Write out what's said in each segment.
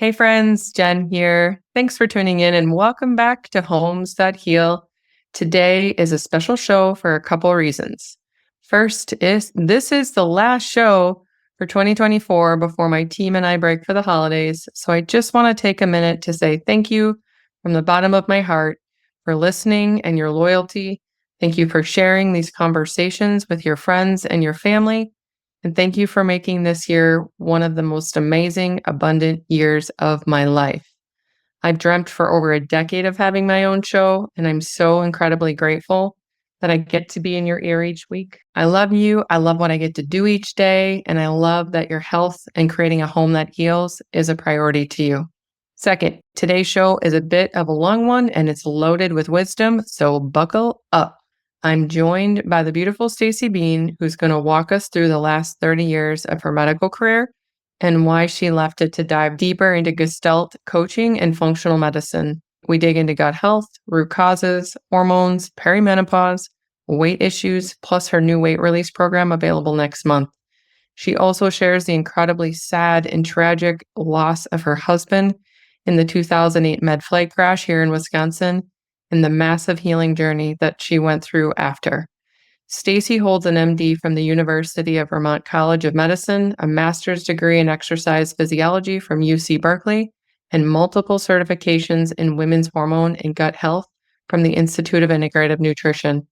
Hey friends, Jen here. Thanks for tuning in and welcome back to Homes That Heal. Today is a special show for a couple reasons. First is this is the last show for 2024 before my team and I break for the holidays. So I just want to take a minute to say thank you from the bottom of my heart for listening and your loyalty. Thank you for sharing these conversations with your friends and your family. And thank you for making this year one of the most amazing, abundant years of my life. I've dreamt for over a decade of having my own show, and I'm so incredibly grateful that I get to be in your ear each week. I love you. I love what I get to do each day, and I love that your health and creating a home that heals is a priority to you. Second, today's show is a bit of a long one, and it's loaded with wisdom, so buckle up. I'm joined by the beautiful Stacey Bean, who's going to walk us through the last 30 years of her medical career and why she left it to dive deeper into Gestalt coaching and functional medicine. We dig into gut health, root causes, hormones, perimenopause, weight issues, plus her new weight release program available next month. She also shares the incredibly sad and tragic loss of her husband in the 2008 med flight crash here in Wisconsin and the massive healing journey that she went through after. Stacey holds an MD from the University of Vermont College of Medicine, a master's degree in exercise physiology from UC Berkeley, and multiple certifications in women's hormone and gut health from the Institute of Integrative Nutrition.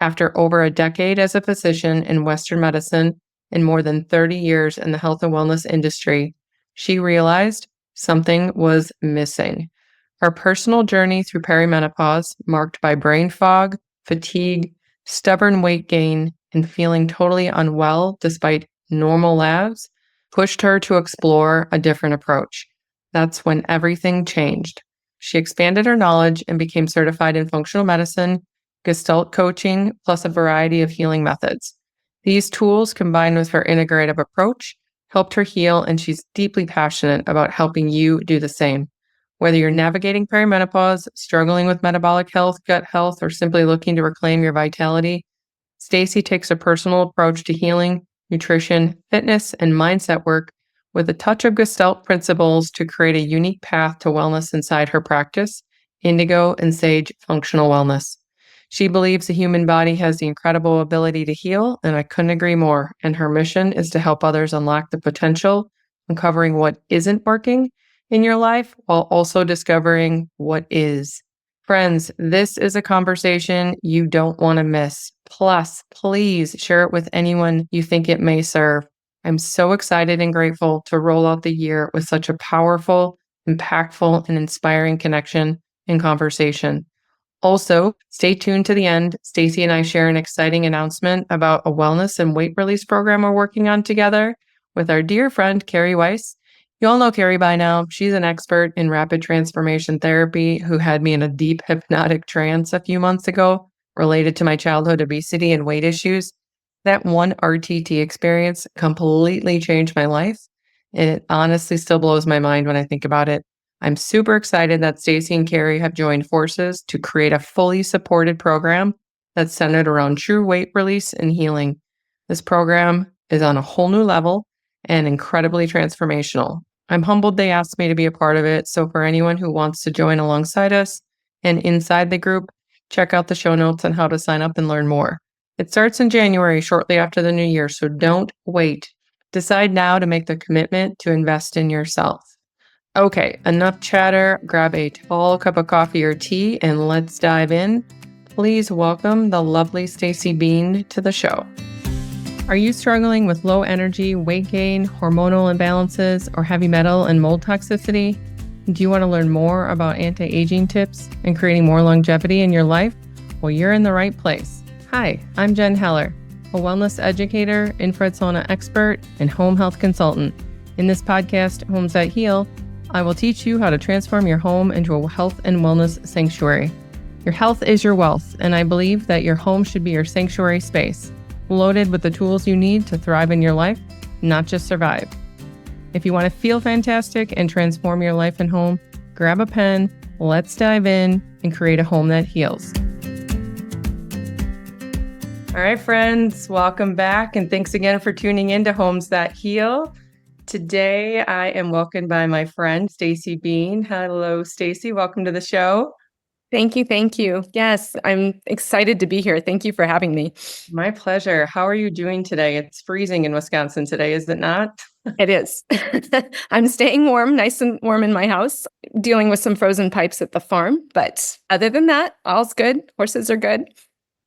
After over a decade as a physician in Western medicine and more than 30 years in the health and wellness industry, she realized something was missing. Her personal journey through perimenopause, marked by brain fog, fatigue, stubborn weight gain, and feeling totally unwell despite normal labs, pushed her to explore a different approach. That's when everything changed. She expanded her knowledge and became certified in functional medicine, Gestalt coaching, plus a variety of healing methods. These tools, combined with her integrative approach, helped her heal, and she's deeply passionate about helping you do the same. Whether you're navigating perimenopause, struggling with metabolic health, gut health, or simply looking to reclaim your vitality, Stacey takes a personal approach to healing, nutrition, fitness, and mindset work with a touch of Gestalt principles to create a unique path to wellness inside her practice, Indigo and Sage Functional Wellness. She believes the human body has the incredible ability to heal, and I couldn't agree more. And her mission is to help others unlock the potential, uncovering what isn't working in your life while also discovering what is. Friends, this is a conversation you don't want to miss. Plus, please share it with anyone you think it may serve. I'm so excited and grateful to roll out the year with such a powerful, impactful, and inspiring connection and conversation. Also, stay tuned to the end. Stacey and I share an exciting announcement about a wellness and weight release program we're working on together with our dear friend, Carrie Weiss. You all know Carrie by now. She's an expert in rapid transformation therapy who had me in a deep hypnotic trance a few months ago related to my childhood obesity and weight issues. That one RTT experience completely changed my life, and it honestly still blows my mind when I think about it. I'm super excited that Stacey and Carrie have joined forces to create a fully supported program that's centered around true weight release and healing. This program is on a whole new level and incredibly transformational. I'm humbled they asked me to be a part of it, so for anyone who wants to join alongside us and inside the group, check out the show notes on how to sign up and learn more. It starts in January, shortly after the new year, so don't wait. Decide now to make the commitment to invest in yourself. Okay, enough chatter. Grab a tall cup of coffee or tea and let's dive in. Please welcome the lovely Stacey Bean to the show. Are you struggling with low energy, weight gain, hormonal imbalances, or heavy metal and mold toxicity? Do you want to learn more about anti-aging tips and creating more longevity in your life? Well, you're in the right place. Hi, I'm Jen Heller, a wellness educator, infrared sauna expert, and home health consultant. In this podcast, Homes That Heal, I will teach you how to transform your home into a health and wellness sanctuary. Your health is your wealth, and I believe that your home should be your sanctuary space, loaded with the tools you need to thrive in your life, not just survive. If you want to feel fantastic and transform your life and home, grab a pen, let's dive in and create a home that heals. All right, friends, welcome back. And thanks again for tuning in to Homes That Heal. Today, I am welcomed by my friend, Stacey Bean. Hello, Stacey. Welcome to the show. Thank you. Thank you. Yes, I'm excited to be here. Thank you for having me. My pleasure. How are you doing today? It's freezing in Wisconsin today, is it not? It is. I'm staying warm, nice and warm in my house, dealing with some frozen pipes at the farm. But other than that, all's good. Horses are good.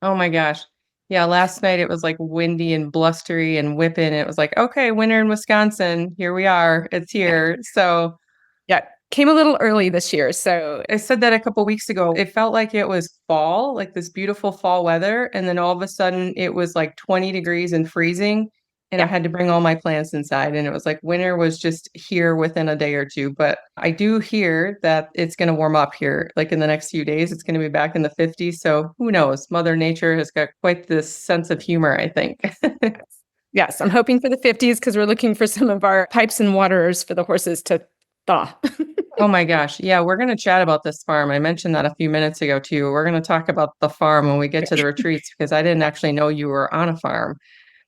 Oh my gosh. Yeah, last night it was like windy and blustery and whipping. It was like, okay, winter in Wisconsin. Here we are. It's Yeah. here. So Yeah. Came a little early this year. So, I said that a couple weeks ago. It felt like it was fall, like this beautiful fall weather. And then all of a sudden it was like 20 degrees and freezing. And I yeah. had to bring all my plants inside. And it was like winter was just here within a day or two. But I do hear that it's going to warm up here. Like in the next few days, it's going to be back in the 50s. So who knows? Mother Nature has got quite this sense of humor, I think. Yes, I'm hoping for the 50s because we're looking for some of our pipes and waterers for the horses to thaw. Oh my gosh. Yeah, we're going to chat about this farm. I mentioned that a few minutes ago too. We're going to talk about the farm when we get to the retreats because I didn't actually know you were on a farm,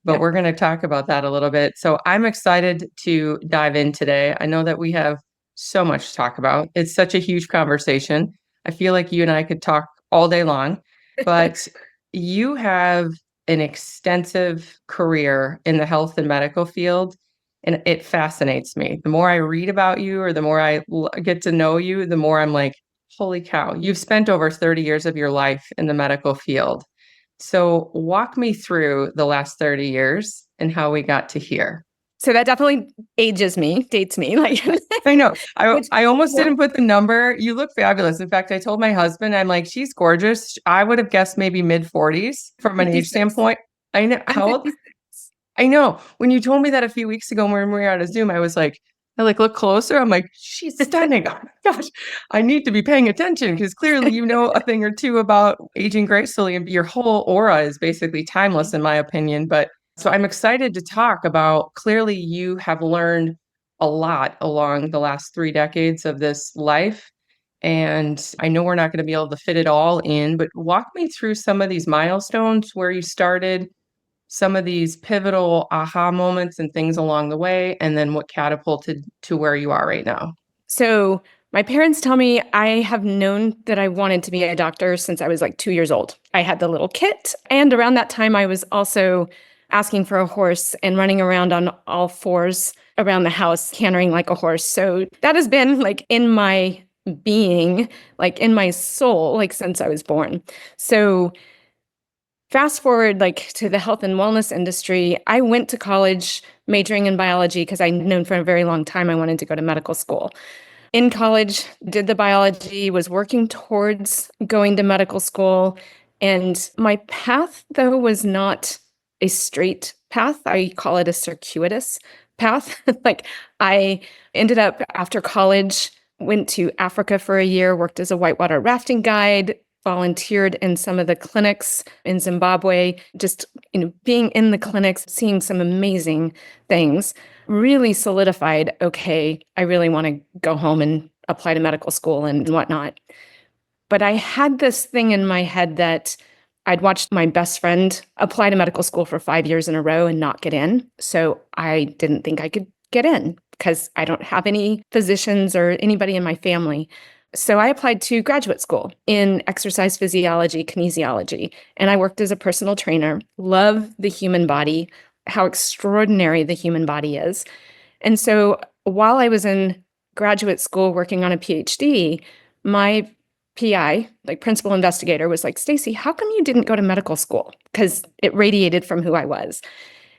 but Yeah. we're going to talk about that a little bit. So I'm excited to dive in today. I know that we have so much to talk about. It's such a huge conversation. I feel like you and I could talk all day long, but you have an extensive career in the health and medical field. And it fascinates me. The more I read about you or the more get to know you, the more I'm like, holy cow, you've spent over 30 years of your life in the medical field. So walk me through the last 30 years and how we got to here. So that definitely ages me, dates me. Like, I know. I which, I almost didn't put the number. You look fabulous. In fact, I told my husband, I'm like, she's gorgeous. I would have guessed maybe mid 40s from an age 56. standpoint. I know. I'm How old? 56. I know. When you told me that a few weeks ago when we were on a Zoom, I was like, I like look closer. I'm like, she's stunning. Oh my gosh, I need to be paying attention because clearly you know a thing or two about aging gracefully, and your whole aura is basically timeless, in my opinion. But so I'm excited to talk about. Clearly, you have learned a lot along the last 3 decades of this life. And I know we're not going to be able to fit it all in, but walk me through some of these milestones where you started, some of these pivotal aha moments and things along the way, and then what catapulted to where you are right now. So my parents tell me I have known that I wanted to be a doctor since I was like 2 years old. I had the little kit. And around that time, I was also asking for a horse and running around on all fours around the house, cantering like a horse. So that has been like in my being, like in my soul, like since I was born. So fast forward like to the health and wellness industry, I went to college majoring in biology because I'd known for a very long time I wanted to go to medical school. In college, did the biology, was working towards going to medical school. And my path, though, was not a straight path. I call it a circuitous path. Like I ended up after college, went to Africa for a year, worked as a whitewater rafting guide, volunteered in some of the clinics in Zimbabwe, just being in the clinics, seeing some amazing things really solidified, okay, I really want to go home and apply to medical school and whatnot. But I had this thing in my head that I'd watched my best friend apply to medical school for 5 years in a row and not get in. So I didn't think I could get in because I don't have any physicians or anybody in my family. So I applied to graduate school in exercise physiology, kinesiology, and I worked as a personal trainer. Love the human body, how extraordinary the human body is. And so while I was in graduate school working on a PhD, my PI, like principal investigator, was like, Stacey, how come you didn't go to medical school? Because it radiated from who I was.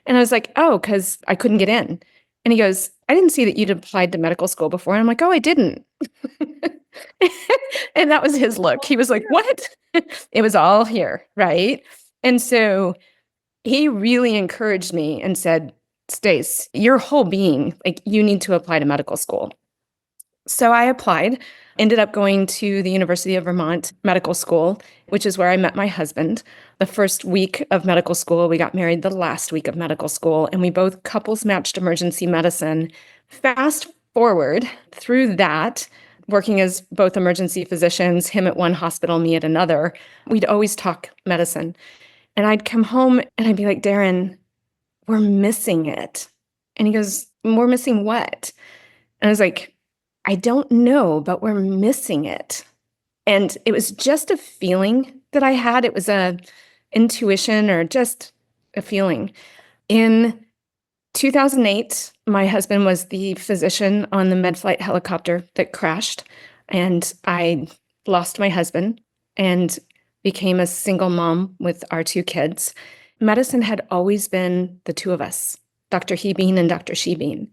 And I was like, oh, because I couldn't get in. And he goes, I didn't see that you'd applied to medical school before. And I'm like, oh, I didn't. And that was his look. He was like, what? It was all here. Right. And so he really encouraged me and said, Stace, your whole being, like you need to apply to medical school. So I applied, ended up going to the University of Vermont Medical School, which is where I met my husband. The first week of medical school, we got married the last week of medical school, and we both couples matched emergency medicine. Fast forward through that, working as both emergency physicians, him at one hospital, me at another, we'd always talk medicine. And I'd come home and I'd be like, Darren, we're missing it. And he goes, we're missing what? And I was like, I don't know, but we're missing it. And it was just a feeling that I had. It was a intuition or just a feeling. In 2008, my husband was the physician on the med-flight helicopter that crashed, and I lost my husband and became a single mom with our two kids. Medicine had always been the two of us, Dr. He Bean and Dr. She Bean.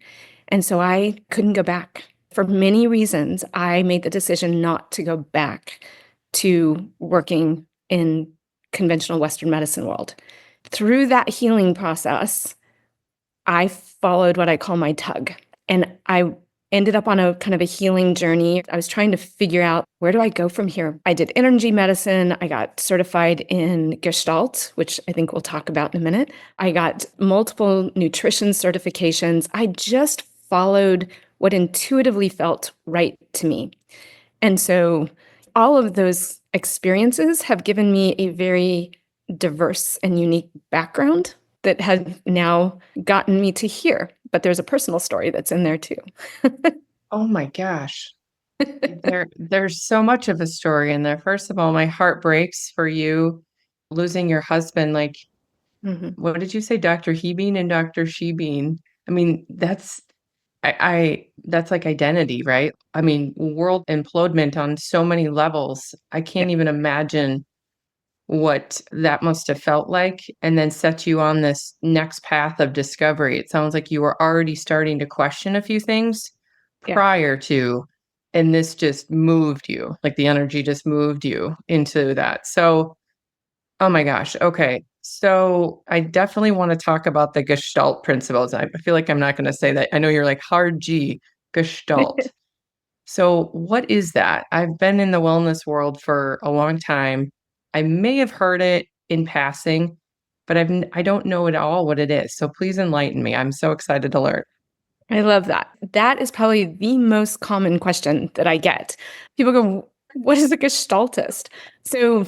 And so I couldn't go back. For many reasons, I made the decision not to go back to working in conventional Western medicine world. Through that healing process, I followed what I call my tug. And I ended up on a kind of a healing journey. I was trying to figure out, where do I go from here? I did energy medicine. I got certified in Gestalt, which I think we'll talk about in a minute. I got multiple nutrition certifications. I just followed what intuitively felt right to me. And so all of those experiences have given me a very diverse and unique background that has now gotten me to here. But there's a personal story that's in there too. Oh my gosh. There's so much of a story in there. First of all, my heart breaks for you losing your husband. Like, what did you say? Dr. He Bean and Dr. She Bean. I mean, that's like identity, right? I mean, world implodement on so many levels. I Yeah. can't even imagine what that must have felt like, and then set you on this next path of discovery. It sounds like you were already starting to question a few things Yeah. prior to, and this just moved you, like the energy just moved you into that. So, oh my gosh. Okay. So I definitely want to talk about the Gestalt principles. I feel like I'm not going to say that. I know you're like hard G, Gestalt. So, what is that? I've been in the wellness world for a long time. I may have heard it in passing, but I don't know at all what it is. So, please enlighten me. I'm so excited to learn. I love that. That is probably the most common question that I get. People go, what is a gestaltist? So,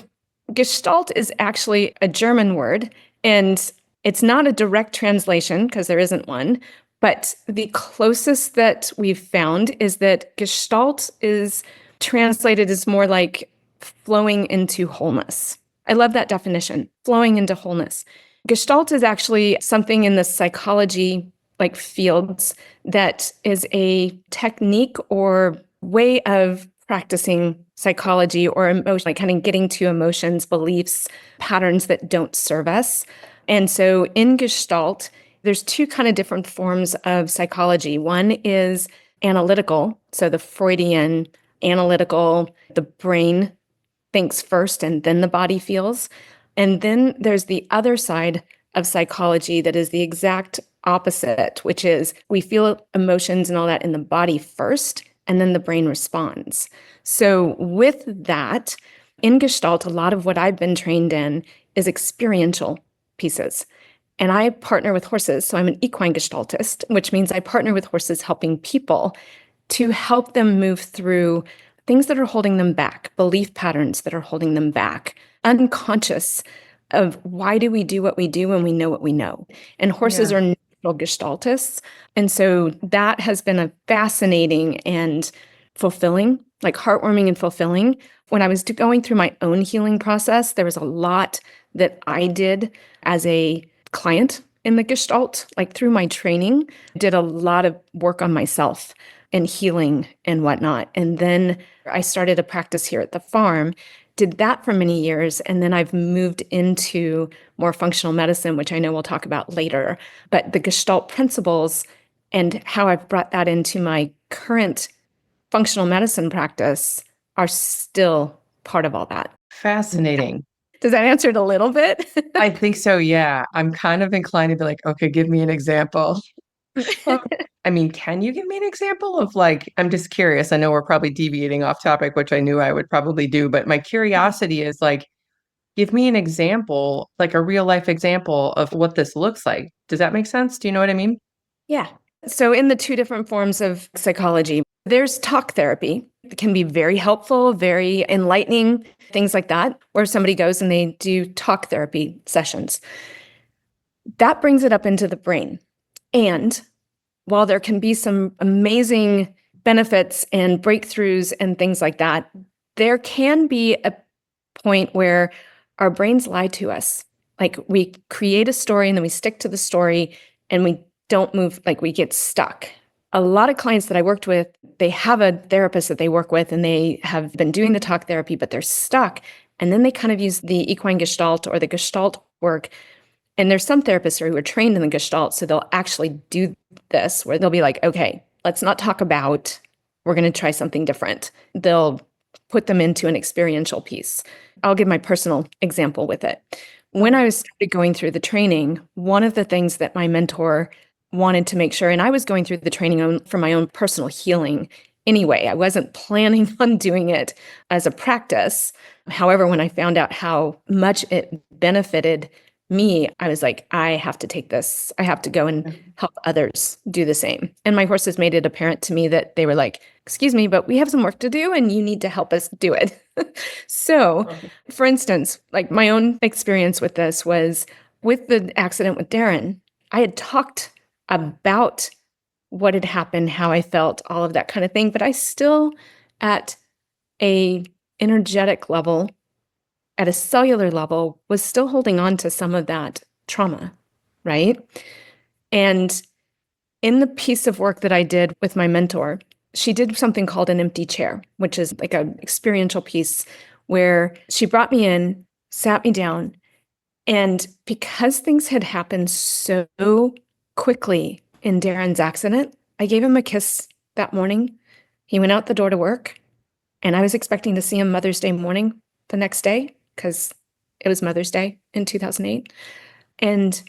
gestalt is actually a German word, and it's not a direct translation because there isn't one. But the closest that we've found is that gestalt is translated as more like flowing into wholeness. I love that definition, flowing into wholeness. Gestalt is actually something in the psychology like fields that is a technique or way of practicing psychology or emotion, like kind of getting to emotions, beliefs, patterns that don't serve us. And so in Gestalt, there's two kind of different forms of psychology. One is analytical, so the Freudian analytical, the brain thinks first and then the body feels. And then there's the other side of psychology that is the exact opposite, which is we feel emotions and all that in the body first, and then the brain responds. So, with that, in Gestalt, a lot of what I've been trained in is experiential pieces. And I partner with horses. So, I'm an equine gestaltist, which means I partner with horses helping people to help them move through things that are holding them back, belief patterns that are holding them back, unconscious of why do we do what we do when we know what we know. And horses Yeah. are natural gestaltists. And so that has been a fascinating and fulfilling, like heartwarming and fulfilling. When I was going through my own healing process, there was a lot that I did as a client in the Gestalt, like through my training, did a lot of work on myself and healing and whatnot. And then I started a practice here at the farm, did that for many years. And then I've moved into more functional medicine, which I know we'll talk about later. But the Gestalt principles and how I've brought that into my current functional medicine practice are still part of all that. Fascinating. Does that answer it a little bit? I think so. Yeah. I'm kind of inclined to be like, okay, give me an example. Well, I mean, can you give me an example of like, I'm just curious. I know we're probably deviating off topic, which I knew I would probably do, but my curiosity is like, give me an example, like a real life example of what this looks like. Does that make sense? Do you know what I mean? Yeah. So, in the two different forms of psychology, there's talk therapy. It can be very helpful, very enlightening, things like that, where somebody goes and they do talk therapy sessions. That brings it up into the brain. And while there can be some amazing benefits and breakthroughs and things like that, there can be a point where our brains lie to us. Like we create a story and then we stick to the story and we don't move, like we get stuck. A lot of clients that I worked with, they have a therapist that they work with and they have been doing the talk therapy, but they're stuck. And then they kind of use the equine gestalt or the gestalt work. And there's some therapists who are trained in the gestalt, so they'll actually do this where they'll be like, okay, let's not talk about, we're going to try something different. They'll put them into an experiential piece. I'll give my personal example with it. When I was going through the training, one of the things that my mentor wanted to make sure, and I was going through the training for my own personal healing anyway. I wasn't planning on doing it as a practice. However, when I found out how much it benefited me, I was like, I have to take this. I have to go and help others do the same. And my horses made it apparent to me that they were like, excuse me, but we have some work to do and you need to help us do it. So, for instance, like my own experience with this was with the accident with Darren, I had talked about what had happened, how I felt, all of that kind of thing, but I still at a energetic level, at a cellular level, was still holding on to some of that trauma, right? And in the piece of work that I did with my mentor, she did something called an empty chair, which is like an experiential piece where she brought me in, sat me down, and because things had happened so quickly in Darren's accident, I gave him a kiss that morning. He went out the door to work, and I was expecting to see him Mother's Day morning the next day because it was Mother's Day in 2008, and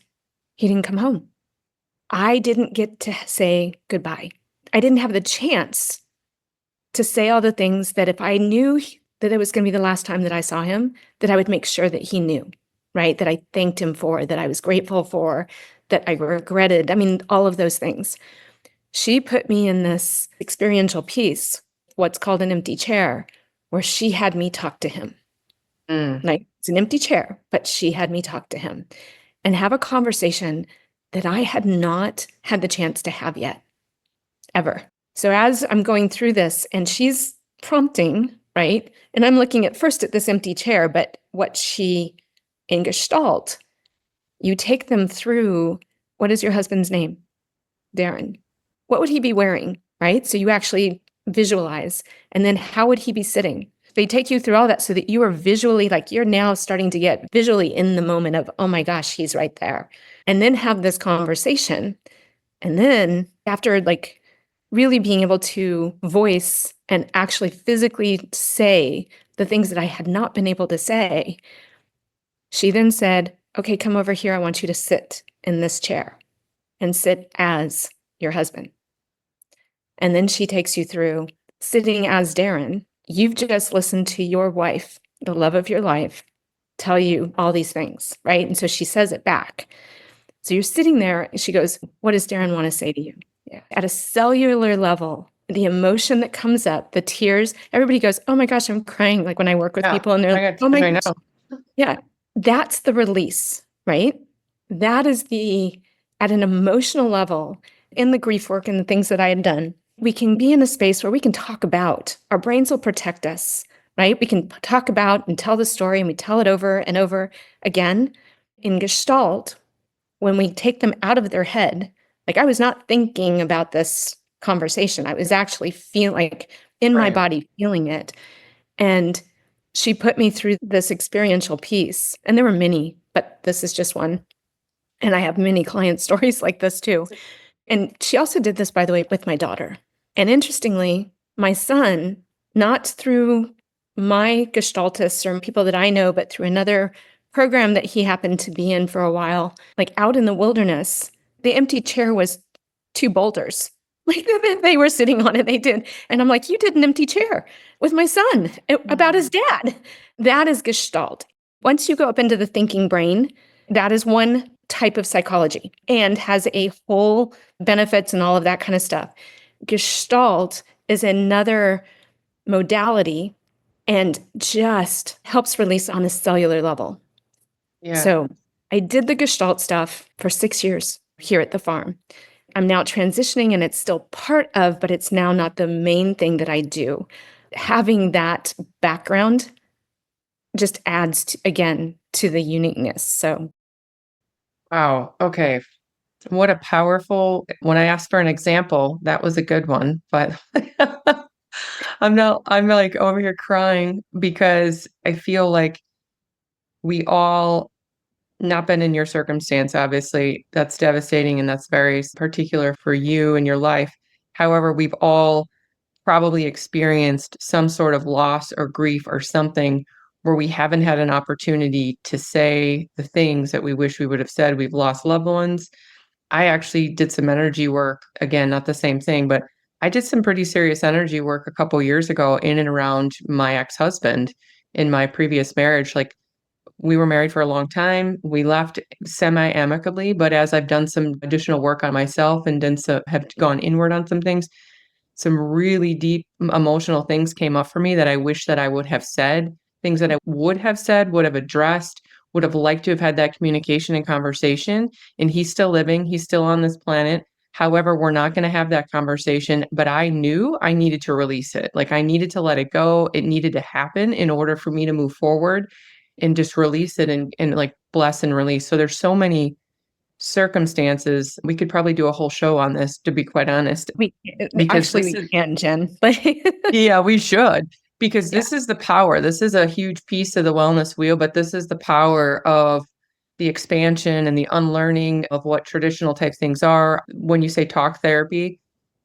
he didn't come home. I didn't get to say goodbye. I didn't have the chance to say all the things that if I knew that it was going to be the last time that I saw him, that I would make sure that he knew, right? That I thanked him for, that I was grateful for, that I regretted. I mean, all of those things. She put me in this experiential piece, what's called an empty chair, where she had me talk to him. Like it's an empty chair, but she had me talk to him and have a conversation that I had not had the chance to have yet, ever. So as I'm going through this and she's prompting, right? And I'm looking at first at this empty chair, but what she, in Gestalt, you take them through, what is your husband's name? Darren. What would he be wearing, right? So you actually visualize. And then how would he be sitting? They take you through all that so that you are visually, like you're now starting to get visually in the moment of, oh my gosh, he's right there. And then have this conversation. And then after like really being able to voice and actually physically say the things that I had not been able to say, she then said, okay, come over here. I want you to sit in this chair and sit as your husband. And then she takes you through sitting as Darren. You've just listened to your wife, the love of your life, tell you all these things, right? And so she says it back. So you're sitting there and she goes, what does Darren want to say to you? Yeah. At a cellular level, the emotion that comes up, the tears, everybody goes, oh my gosh, I'm crying. Like when I work with people and they're like, oh my gosh. Yeah, that's the release, right? That is at an emotional level, in the grief work and the things that I had done, we can be in a space where we can talk about, our brains will protect us, right? We can talk about and tell the story and we tell it over and over again. In Gestalt, when we take them out of their head, like I was not thinking about this conversation. I was actually feeling like in my body, feeling it. And she put me through this experiential piece. And there were many, but this is just one. And I have many client stories like this too. And she also did this, by the way, with my daughter. And interestingly, my son, not through my gestaltists or people that I know, but through another program that he happened to be in for a while, like out in the wilderness, the empty chair was 2 boulders. Like they were sitting on it, they did. And I'm like, you did an empty chair with my son about his dad. That is Gestalt. Once you go up into the thinking brain, that is one type of psychology and has a whole benefits and all of that kind of stuff. Gestalt is another modality and just helps release on a cellular level. Yeah. So I did the Gestalt stuff for 6 years here at the farm. I'm now transitioning and it's still part of, but it's now not the main thing that I do. Having that background just adds, again, to the uniqueness. So, Wow. Okay. What a powerful, when I asked for an example, that was a good one, but I'm like over here crying because I feel like we all, not been in your circumstance, obviously, that's devastating and that's very particular for you and your life. However, we've all probably experienced some sort of loss or grief or something where we haven't had an opportunity to say the things that we wish we would have said. We've lost loved ones. I actually did some energy work, again, not the same thing, but I did some pretty serious energy work a couple years ago in and around my ex-husband in my previous marriage. Like, we were married for a long time. We left semi-amicably, but as I've done some additional work on myself and have gone inward on some things, some really deep emotional things came up for me that I wish that I would have said, things that I would have said, would have addressed, would have liked to have had that communication and conversation. And he's still living, he's still on this planet. However, we're not going to have that conversation, but I knew I needed to release it. Like, I needed to let it go. It needed to happen in order for me to move forward and just release it and like bless and release. So there's so many circumstances. We could probably do a whole show on this, to be quite honest, we because actually this we is, can, Jen. But yeah, we should, because yeah, this is the power. This is a huge piece of the wellness wheel, but this is the power of the expansion and the unlearning of what traditional type things are. When you say talk therapy,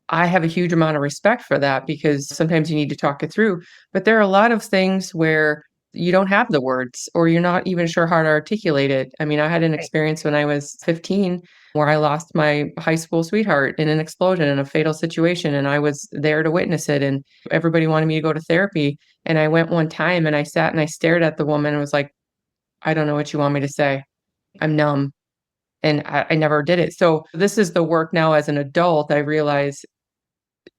I have a huge amount of respect for that because sometimes you need to talk it through. But there are a lot of things where you don't have the words or you're not even sure how to articulate it. I mean, I had an right. experience when I was 15 where I lost my high school sweetheart in an explosion in a fatal situation, and I was there to witness it. And everybody wanted me to go to therapy. And I went one time and I sat and I stared at the woman and was like, I don't know what you want me to say. I'm numb. And I never did it. So this is the work now as an adult. I realize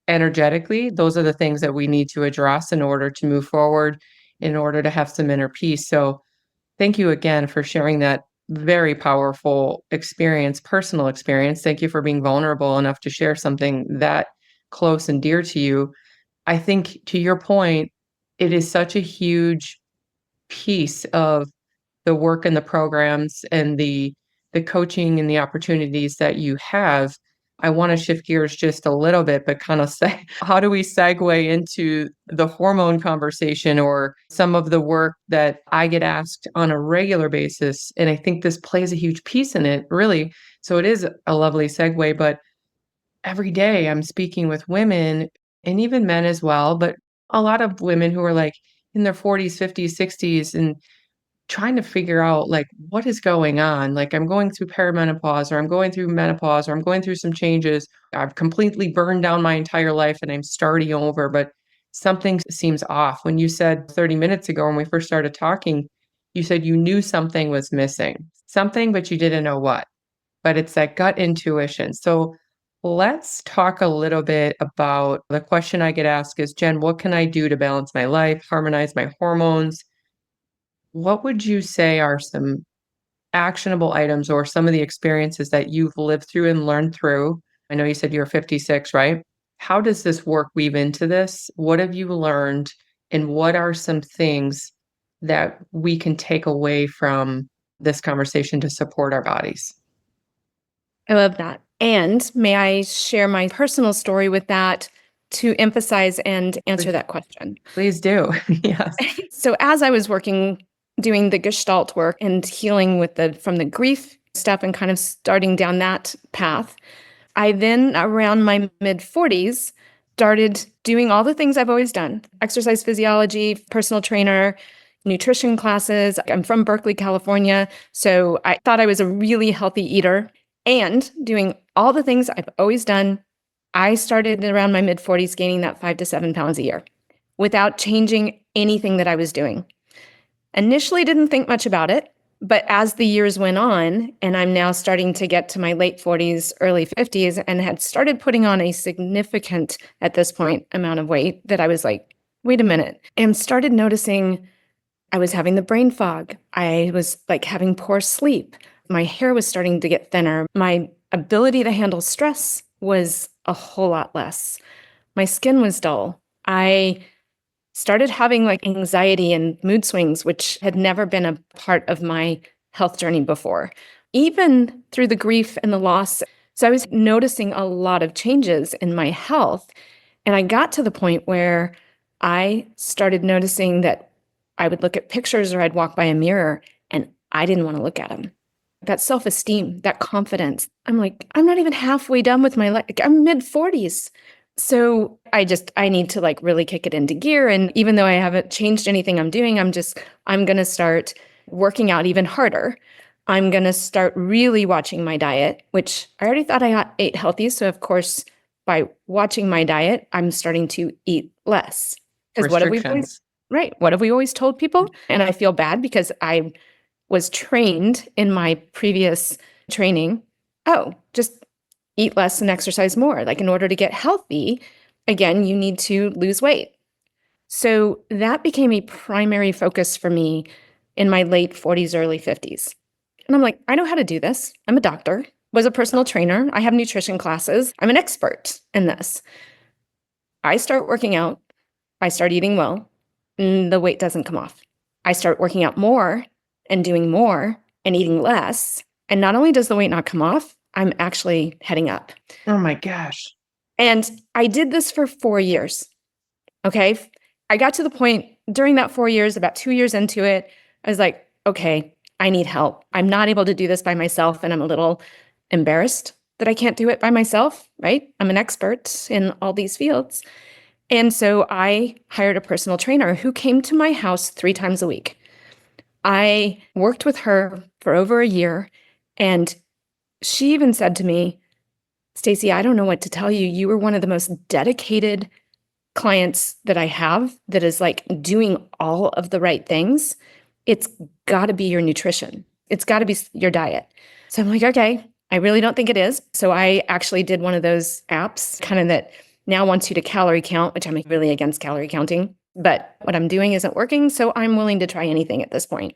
energetically, those are the things that we need to address in order to move forward, in order to have some inner peace. So, thank you again for sharing that very powerful experience, personal experience. Thank you for being vulnerable enough to share something that close and dear to you. I think, to your point, it is such a huge piece of the work and the programs and the coaching and the opportunities that you have. I want to shift gears just a little bit, but kind of say, how do we segue into the hormone conversation or some of the work that I get asked on a regular basis? And I think this plays a huge piece in it, really. So it is a lovely segue, but every day I'm speaking with women and even men as well, but a lot of women who are like in their 40s, 50s, 60s, and trying to figure out like what is going on. Like, I'm going through perimenopause or I'm going through menopause or I'm going through some changes. I've completely burned down my entire life and I'm starting over, but something seems off. When you said 30 minutes ago when we first started talking, you said you knew something was missing. Something, but you didn't know what. But it's that gut intuition. So let's talk a little bit about the question I get asked is, Jen, what can I do to balance my life, harmonize my hormones? What would you say are some actionable items or some of the experiences that you've lived through and learned through? I know you said you're 56, right? How does this work weave into this? What have you learned? And what are some things that we can take away from this conversation to support our bodies? I love that. And may I share my personal story with that to emphasize and answer Please, that question? please do. Yes. So as I was doing the Gestalt work and healing with the from the grief stuff and kind of starting down that path, I then around my mid 40s started doing all the things I've always done: exercise physiology, personal trainer, nutrition classes. I'm from Berkeley, California, so I thought I was a really healthy eater and doing all the things I've always done. I started around my mid 40s gaining that 5 to 7 pounds a year without changing anything that I was doing. Initially didn't think much about it, but as the years went on, and I'm now starting to get to my late 40s, early 50s, and had started putting on a significant, at this point, amount of weight, that I was like, wait a minute, and started noticing I was having the brain fog. I was like having poor sleep. My hair was starting to get thinner. My ability to handle stress was a whole lot less. My skin was dull. I started having like anxiety and mood swings, which had never been a part of my health journey before, even through the grief and the loss. So I was noticing a lot of changes in my health. And I got to the point where I started noticing that I would look at pictures or I'd walk by a mirror and I didn't want to look at them. That self-esteem, that confidence. I'm like, I'm not even halfway done with my life. I'm mid-40s. So I need to like really kick it into gear. And even though I haven't changed anything I'm doing, I'm going to start working out even harder. I'm going to start really watching my diet, which I already thought ate healthy. So of course, by watching my diet, I'm starting to eat less. Because Restrictions. what have we always told people? And I feel bad because I was trained in my previous training. Oh, just eat less and exercise more. Like in order to get healthy, again, you need to lose weight. So that became a primary focus for me in my late 40s, early 50s. And I'm like, I know how to do this. I'm a doctor, was a personal trainer. I have nutrition classes. I'm an expert in this. I start working out. I start eating well. And the weight doesn't come off. I start working out more and doing more and eating less. And not only does the weight not come off, I'm actually heading up. Oh my gosh. And I did this for 4 years. Okay. I got to the point during that 4 years, about 2 years into it, I was like, okay, I need help. I'm not able to do this by myself. And I'm a little embarrassed that I can't do it by myself, right? I'm an expert in all these fields. And so I hired a personal trainer who came to my house 3 times a week. I worked with her for over a year, and she even said to me, Stacey, I don't know what to tell you. You were one of the most dedicated clients that I have that is like doing all of the right things. It's got to be your nutrition. It's got to be your diet. So I'm like, okay, I really don't think it is. So I actually did one of those apps kind of that now wants you to calorie count, which I'm really against calorie counting. But what I'm doing isn't working. So I'm willing to try anything at this point.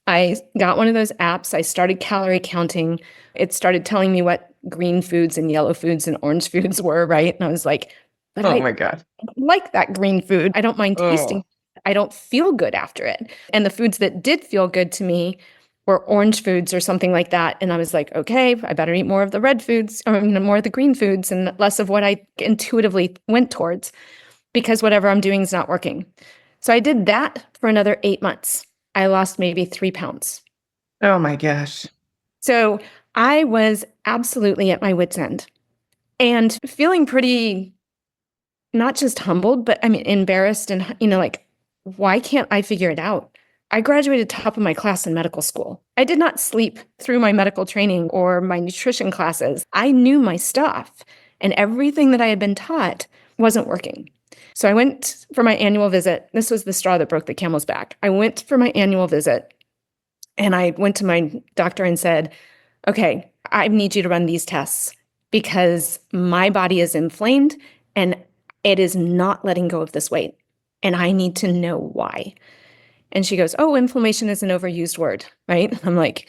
I got one of those apps. I started calorie counting. It started telling me what green foods and yellow foods and orange foods were, right? And I was like, but Oh I my God. like that green food. I don't mind tasting. I don't feel good after it. And the foods that did feel good to me were orange foods or something like that. And I was like, okay, I better eat more of the red foods or more of the green foods and less of what I intuitively went towards because whatever I'm doing is not working. So I did that for another 8 months. I lost maybe 3 pounds. Oh my gosh. So I was absolutely at my wit's end and feeling pretty, not just humbled, but I mean, embarrassed and, like, why can't I figure it out? I graduated top of my class in medical school. I did not sleep through my medical training or my nutrition classes. I knew my stuff, and everything that I had been taught wasn't working. So I went for my annual visit. This was the straw that broke the camel's back. I went for my annual visit, and I went to my doctor and said, okay, I need you to run these tests because my body is inflamed and it is not letting go of this weight. And I need to know why. And she goes, oh, inflammation is an overused word, right? I'm like,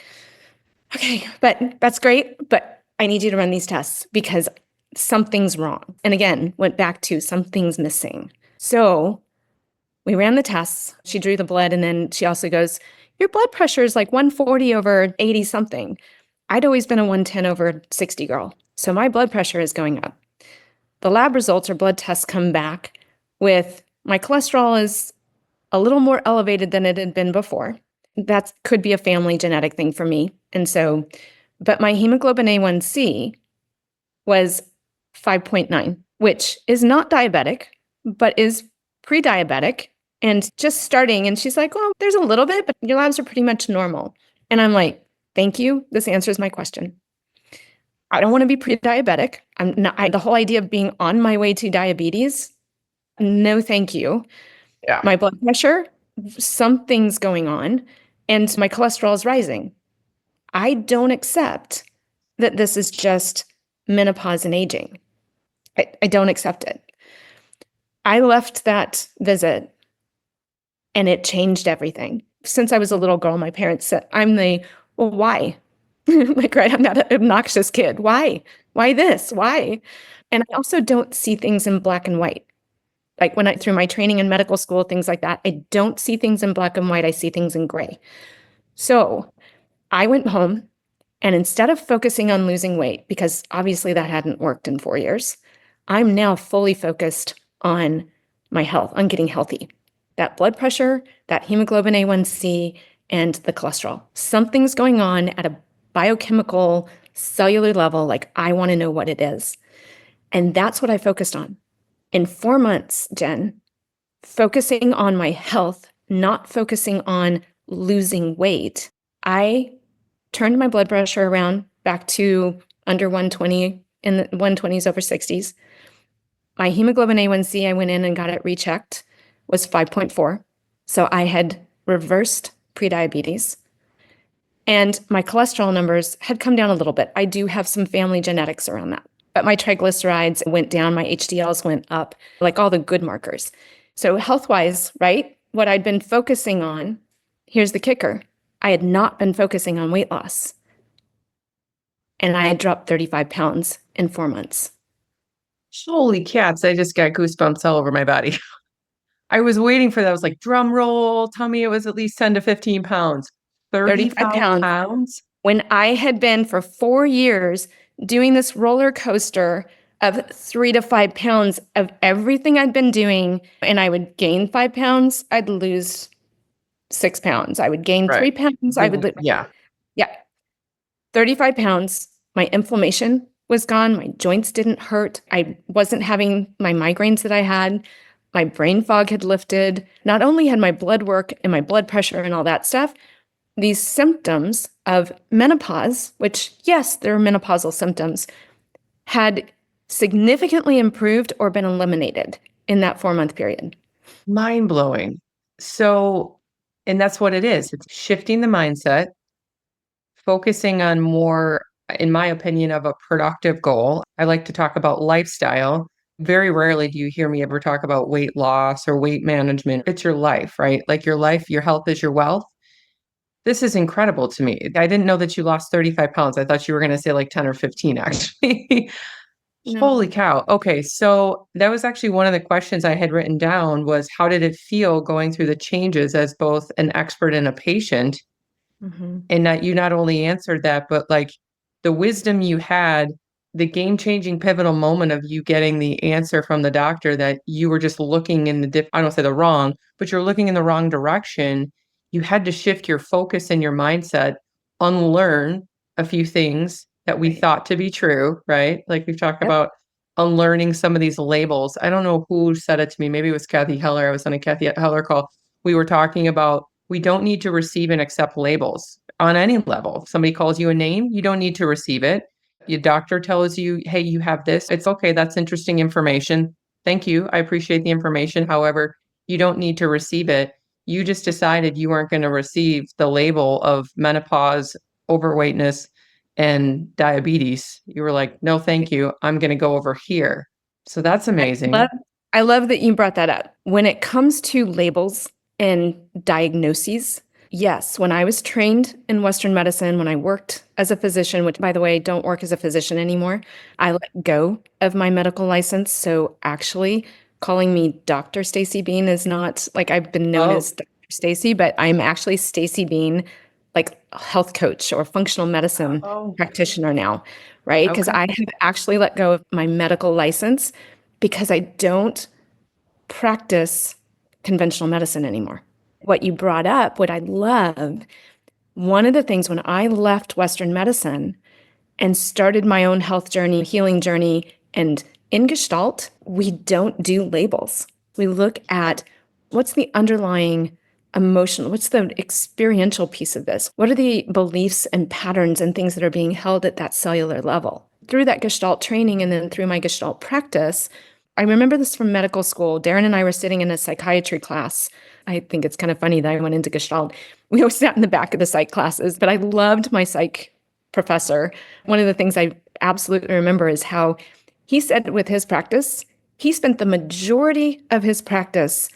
okay, but that's great. But I need you to run these tests because something's wrong. And again, went back to something's missing. So we ran the tests. She drew the blood. And then she also goes, your blood pressure is like 140 over 80 something. I'd always been a 110 over 60 girl. So my blood pressure is going up. The lab results or blood tests come back with my cholesterol is a little more elevated than it had been before. That could be a family genetic thing for me. And so, but my hemoglobin A1C was 5.9, which is not diabetic, but is pre-diabetic and just starting. And she's like, well, there's a little bit, but your labs are pretty much normal. And I'm like, thank you. This answers my question. I don't want to be pre-diabetic. The whole idea of being on my way to diabetes, no, thank you. Yeah. My blood pressure, something's going on, and my cholesterol is rising. I don't accept that this is just menopause and aging. I don't accept it. I left that visit and it changed everything. Since I was a little girl, my parents said, well, why? Like, right, I'm that obnoxious kid. Why? Why this? Why? And I also don't see things in black and white. Like when I, through my training in medical school, things like that, I don't see things in black and white. I see things in gray. So I went home and instead of focusing on losing weight, because obviously that hadn't worked in 4 years, I'm now fully focused on my health, on getting healthy. That blood pressure, that hemoglobin A1C, and the cholesterol. Something's going on at a biochemical cellular level. Like I want to know what it is. And that's what I focused on. In 4 months, Jen, focusing on my health, not focusing on losing weight, I turned my blood pressure around back to under 120 in the 120s over 60s. My hemoglobin A1C, I went in and got it rechecked, was 5.4. So I had reversed prediabetes. And my cholesterol numbers had come down a little bit. I do have some family genetics around that. But my triglycerides went down, my HDLs went up, like all the good markers. So health-wise, right, what I'd been focusing on, here's the kicker. I had not been focusing on weight loss. And I had dropped 35 pounds in 4 months. Holy cats, I just got goosebumps all over my body. I was waiting for that. I was like, drum roll, tell me it was at least 10 to 15 pounds. 35 35 pounds. pounds? When I had been for 4 years doing this roller coaster of 3 to 5 pounds of everything I'd been doing, and I would gain 5 pounds, I'd lose 6 pounds. I would gain Right. 3 pounds, I would lose. Yeah. Yeah. 35 pounds. My inflammation was gone. My joints didn't hurt. I wasn't having my migraines that I had. My brain fog had lifted. Not only had my blood work and my blood pressure and all that stuff, these symptoms of menopause, which, yes, there are menopausal symptoms, had significantly improved or been eliminated in that 4 month period. Mind blowing. So, and that's what it is. It's shifting the mindset, focusing on more, in my opinion, of a productive goal. I like to talk about lifestyle. Very rarely do you hear me ever talk about weight loss or weight management. It's your life, right? Like your life, your health is your wealth. This is incredible to me. I didn't know that you lost 35 pounds. I thought you were going to say like 10 or 15, actually. No. Holy cow. Okay. So that was actually one of the questions I had written down was how did it feel going through the changes as both an expert and a patient? Mm-hmm. And that you not only answered that, but like the wisdom you had, the game-changing pivotal moment of you getting the answer from the doctor that you were just looking in I don't say the wrong, but you're looking in the wrong direction. You had to shift your focus and your mindset, unlearn a few things that we thought to be true, right? Like we've talked Yep. about unlearning some of these labels. I don't know who said it to me. Maybe it was Kathy Heller. I was on a Kathy Heller call. We were talking about we don't need to receive and accept labels on any level. If somebody calls you a name, you don't need to receive it. Your doctor tells you, hey, you have this. It's okay. That's interesting information. Thank you. I appreciate the information. However, you don't need to receive it. You just decided you weren't going to receive the label of menopause, overweightness, and diabetes. You were like, no, thank you. I'm going to go over here. So that's amazing. I love that you brought that up. When it comes to labels and diagnoses, yes, when I was trained in Western medicine, when I worked as a physician, which by the way, don't work as a physician anymore, I let go of my medical license. So actually calling me Dr. Stacey Bean is not like I've been known as Dr. Stacey, but I'm actually Stacey Bean, like health coach or functional medicine practitioner now, right? Because I have actually let go of my medical license because I don't practice conventional medicine anymore. What you brought up, what I love, one of the things when I left Western medicine and started my own health journey, healing journey, and in Gestalt, we don't do labels. We look at what's the underlying emotional, what's the experiential piece of this? What are the beliefs and patterns and things that are being held at that cellular level? Through that Gestalt training and then through my Gestalt practice, I remember this from medical school. Darren and I were sitting in a psychiatry class. I think it's kind of funny that I went into Gestalt. We always sat in the back of the psych classes, but I loved my psych professor. One of the things I absolutely remember is how he said with his practice, he spent the majority of his practice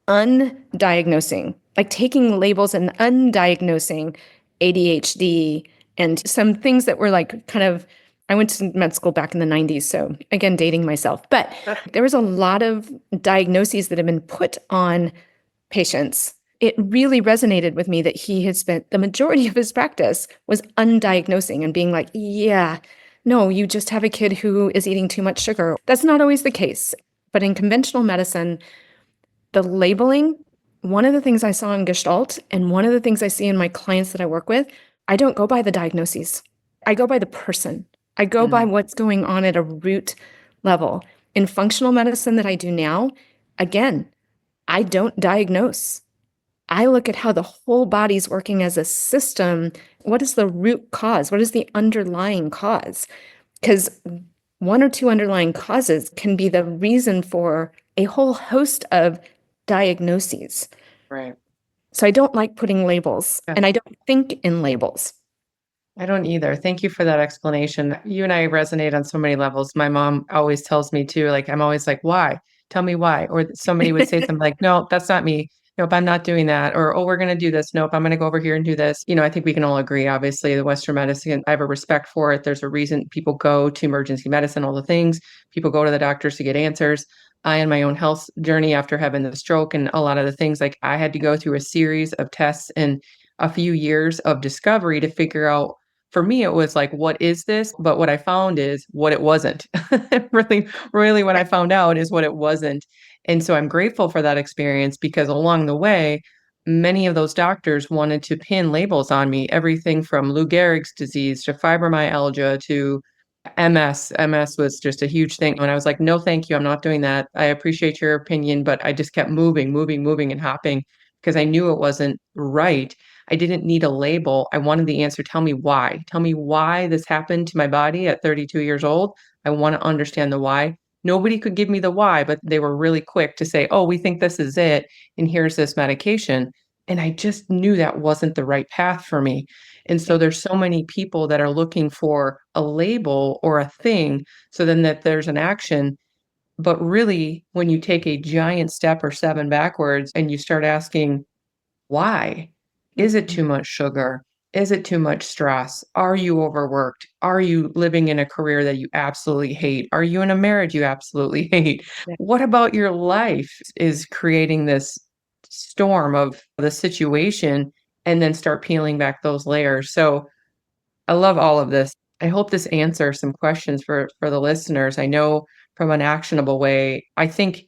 undiagnosing, like taking labels and undiagnosing ADHD and some things that were like kind of, I went to med school back in the 90s. So again, dating myself, but there was a lot of diagnoses that have been put on patients. It really resonated with me that he had spent the majority of his practice was undiagnosing and being like, yeah, no, you just have a kid who is eating too much sugar. That's not always the case. But in conventional medicine, the labeling, one of the things I saw in Gestalt and one of the things I see in my clients that I work with, I don't go by the diagnoses. I go by the person. I go by what's going on at a root level. In functional medicine that I do now, again, I don't diagnose. I look at how the whole body's working as a system. What is the root cause? What is the underlying cause? Because one or two underlying causes can be the reason for a whole host of diagnoses. Right. So I don't like putting labels, and I don't think in labels. I don't either. Thank you for that explanation. You and I resonate on so many levels. My mom always tells me too, like, I'm always like, why? Tell me why. Or somebody would say something like, no, that's not me. Nope, I'm not doing that. Or, oh, we're going to do this. Nope, I'm going to go over here and do this. I think we can all agree, obviously, the Western medicine, I have a respect for it. There's a reason people go to emergency medicine, all the things. People go to the doctors to get answers. I, in my own health journey after having the stroke and a lot of the things, like I had to go through a series of tests and a few years of discovery to figure out. For me, it was like, what is this? But what I found is what it wasn't. Really, really, what I found out is what it wasn't. And so I'm grateful for that experience because along the way, many of those doctors wanted to pin labels on me, everything from Lou Gehrig's disease to fibromyalgia to MS. MS was just a huge thing. And I was like, no, thank you. I'm not doing that. I appreciate your opinion, but I just kept moving and hopping because I knew it wasn't right. I didn't need a label. I wanted the answer. Tell me why. Tell me why this happened to my body at 32 years old. I want to understand the why. Nobody could give me the why, but they were really quick to say, oh, we think this is it. And here's this medication. And I just knew that wasn't the right path for me. And so there's so many people that are looking for a label or a thing so then that there's an action. But really, when you take a giant step or seven backwards and you start asking, why? Is it too much sugar? Is it too much stress? Are you overworked? Are you living in a career that you absolutely hate? Are you in a marriage you absolutely hate? Yeah. What about your life is creating this storm of the situation and then start peeling back those layers? So I love all of this. I hope this answers some questions for the listeners. I know from an actionable way, I think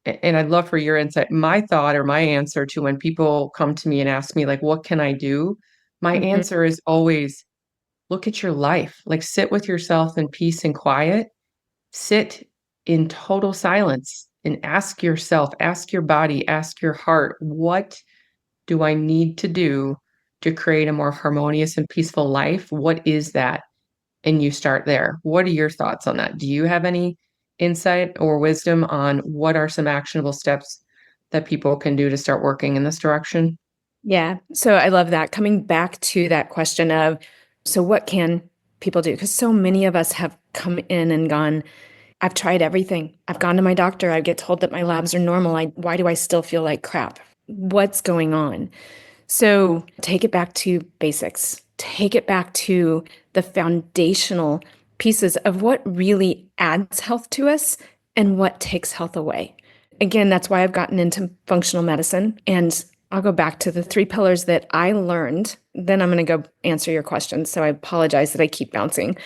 and I'd love for your insight. My thought or my answer to when people come to me and ask me, like, what can I do? My answer is always look at your life, like sit with yourself in peace and quiet, sit in total silence and ask yourself, ask your body, ask your heart, what do I need to do to create a more harmonious and peaceful life? What is that? And you start there. What are your thoughts on that? Do you have any insight or wisdom on what are some actionable steps that people can do to start working in this direction? Yeah. So I love that. Coming back to that question of, so what can people do? Because so many of us have come in and gone, I've tried everything. I've gone to my doctor. I get told that my labs are normal. Why do I still feel like crap? What's going on? So take it back to basics. Take it back to the foundational pieces of what really adds health to us and what takes health away. Again, that's why I've gotten into functional medicine. And I'll go back to the three pillars that I learned. Then I'm going to go answer your questions. So I apologize that I keep bouncing.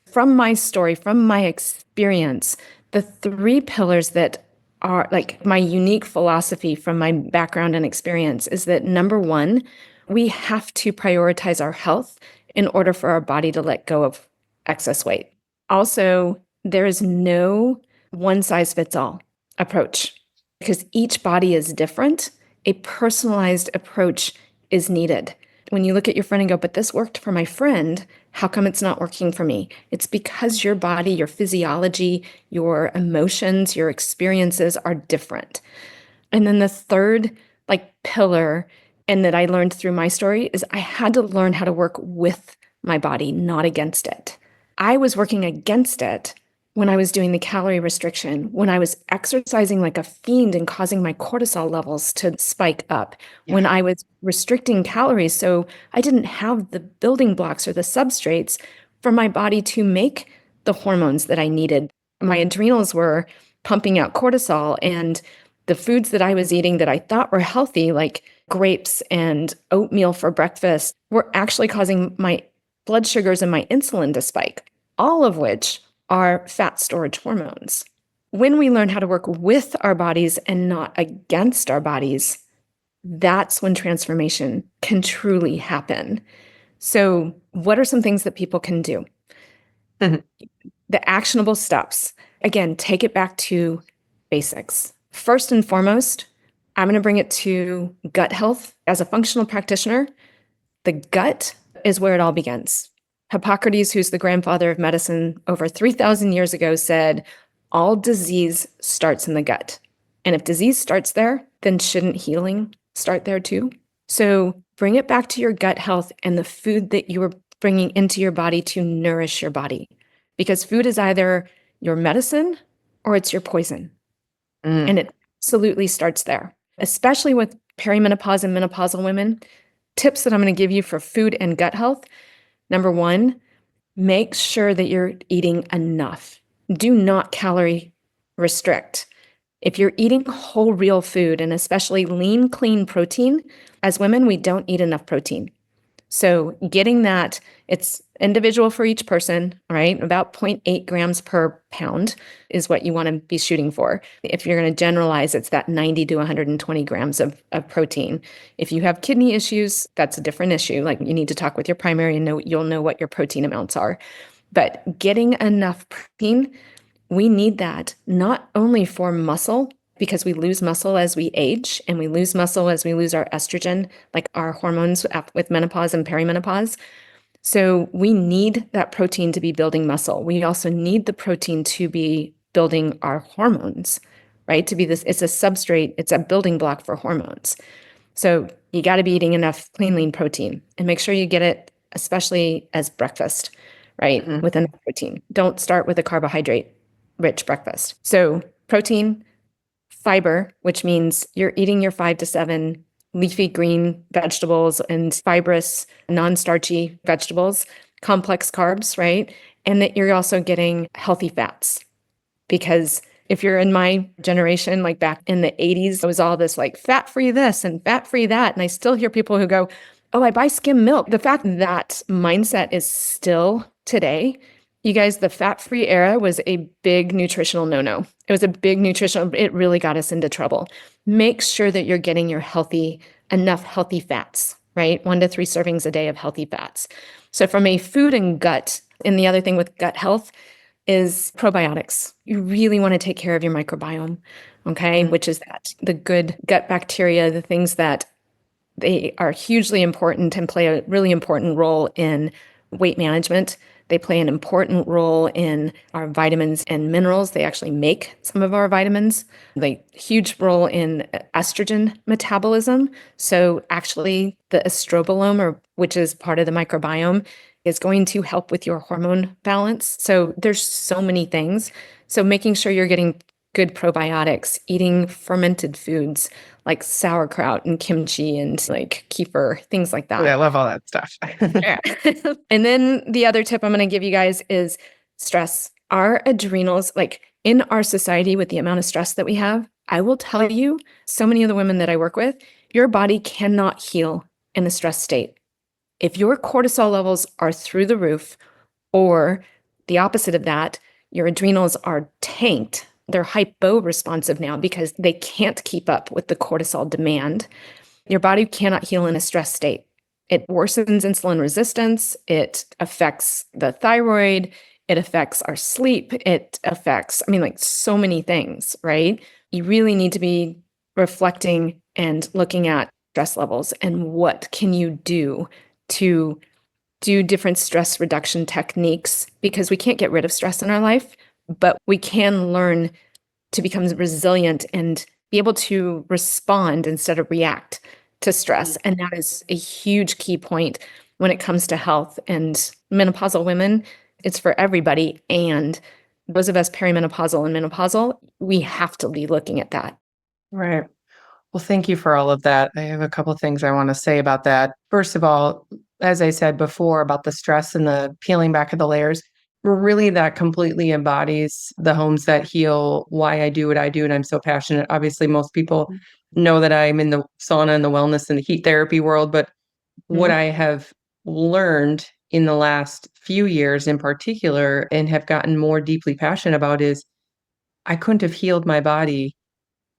From my story, from my experience, the three pillars that are like my unique philosophy from my background and experience is that number one, we have to prioritize our health in order for our body to let go of excess weight. Also, there is no one size fits all approach because each body is different. A personalized approach is needed. When you look at your friend and go, but this worked for my friend, how come it's not working for me? It's because your body, your physiology, your emotions, your experiences are different. And then the third pillar, and that I learned through my story, is I had to learn how to work with my body, not against it. I was working against it when I was doing the calorie restriction, when I was exercising like a fiend and causing my cortisol levels to spike up, when Yeah. I was restricting calories so I didn't have the building blocks or the substrates for my body to make the hormones that I needed. My adrenals were pumping out cortisol, and the foods that I was eating that I thought were healthy, like grapes and oatmeal for breakfast, were actually causing my blood sugars and my insulin to spike, all of which are fat storage hormones. When we learn how to work with our bodies and not against our bodies, that's when transformation can truly happen. So, what are some things that people can do? Mhm. The actionable steps. Again, take it back to basics. First and foremost, I'm going to bring it to gut health. As a functional practitioner, the gut is where it all begins. Hippocrates, who's the grandfather of medicine over 3,000 years ago, said, all disease starts in the gut. And if disease starts there, then shouldn't healing start there too? So bring it back to your gut health and the food that you are bringing into your body to nourish your body. Because food is either your medicine or it's your poison. Mm. And it absolutely starts there, especially with perimenopause and menopausal women. Tips that I'm going to give you for food and gut health. Number one, make sure that you're eating enough. Do not calorie restrict. If you're eating whole, real food, and especially lean, clean protein, as women, we don't eat enough protein. So getting that, it's individual for each person, right? About 0.8 grams per pound is what you want to be shooting for. If you're going to generalize, it's that 90 to 120 grams of protein. If you have kidney issues, that's a different issue. Like you need to talk with your primary and you'll know what your protein amounts are. But getting enough protein, we need that not only for muscle, because we lose muscle as we age and we lose muscle as we lose our estrogen, like our hormones with menopause and perimenopause. So we need that protein to be building muscle. We also need the protein to be building our hormones, right? To be this, it's a substrate, it's a building block for hormones. So you got to be eating enough clean, lean protein and make sure you get it, especially as breakfast, right? Mhm. With enough protein. Don't start with a carbohydrate rich breakfast. So protein, fiber, which means you're eating your 5 to 7 leafy green vegetables and fibrous, non-starchy vegetables, complex carbs, right? And that you're also getting healthy fats. Because if you're in my generation, like back in the 80s, it was all this like fat-free this and fat-free that. And I still hear people who go, oh, I buy skim milk. The fact that mindset is still today, you guys, the fat-free era was a big nutritional no-no. It was a big nutritional, it really got us into trouble. Make sure that you're getting your enough healthy fats, right? 1 to 3 servings a day of healthy fats. So from a food and gut, and the other thing with gut health is probiotics. You really want to take care of your microbiome, okay? Mm. Which is the good gut bacteria, the things that they are hugely important and play a really important role in weight management. They play an important role in our vitamins and minerals. They actually make some of our vitamins. They huge role in estrogen metabolism. So actually the estrobolome, or which is part of the microbiome, is going to help with your hormone balance. So there's so many things. So making sure you're getting good probiotics, eating fermented foods like sauerkraut and kimchi and like kefir, things like Oh, yeah, I that. love all that stuff. Yeah. And then the other tip I'm going to give you guys is stress. Our adrenals, like in our society with the amount of stress that we have, I will tell you, so many of the women that I work with, your body cannot heal in a stress state. If your cortisol levels are through the roof, or the opposite of that, your adrenals are tanked. They're hypo-responsive now because they can't keep up with the cortisol demand. Your body cannot heal in a stress state. It worsens insulin resistance. It affects the thyroid. It affects our sleep. It affects, I mean, like so many things, right? You really need to be reflecting and looking at stress levels and what can you do to do different stress reduction techniques, because we can't get rid of stress in our life, but we can learn to become resilient and be able to respond instead of react to stress. And that is a huge key point when it comes to health and menopausal women. It's for everybody. And those of us perimenopausal and menopausal, we have to be looking at that. Right. Well, thank you for all of that. I have a couple of things I want to say about that. First of all, as I said before about the stress and the peeling back of the layers, really that completely embodies the Homes That Heal, why I do what I do. And I'm so passionate. Obviously, most people know that I'm in the sauna and the wellness and the heat therapy world. But what Mhm. I have learned in the last few years in particular and have gotten more deeply passionate about is I couldn't have healed my body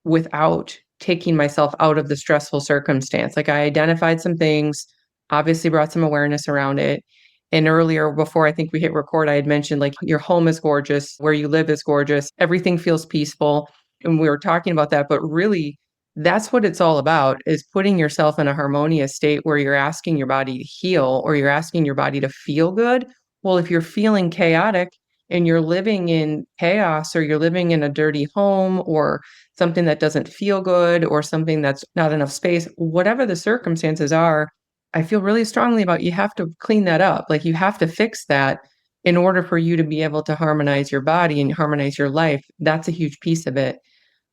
without taking myself out of the stressful circumstance. Like I identified some things, obviously brought some awareness around it. And earlier, before I think we hit record, I had mentioned like your home is gorgeous, where you live is gorgeous, everything feels peaceful. And we were talking about that, but really that's what it's all about is putting yourself in a harmonious state where you're asking your body to heal or you're asking your body to feel good. Well, if you're feeling chaotic and you're living in chaos or you're living in a dirty home or something that doesn't feel good or something that's not enough space, whatever the circumstances are, I feel really strongly about you have to clean that up. Like you have to fix that in order for you to be able to harmonize your body and harmonize your life. That's a huge piece of it.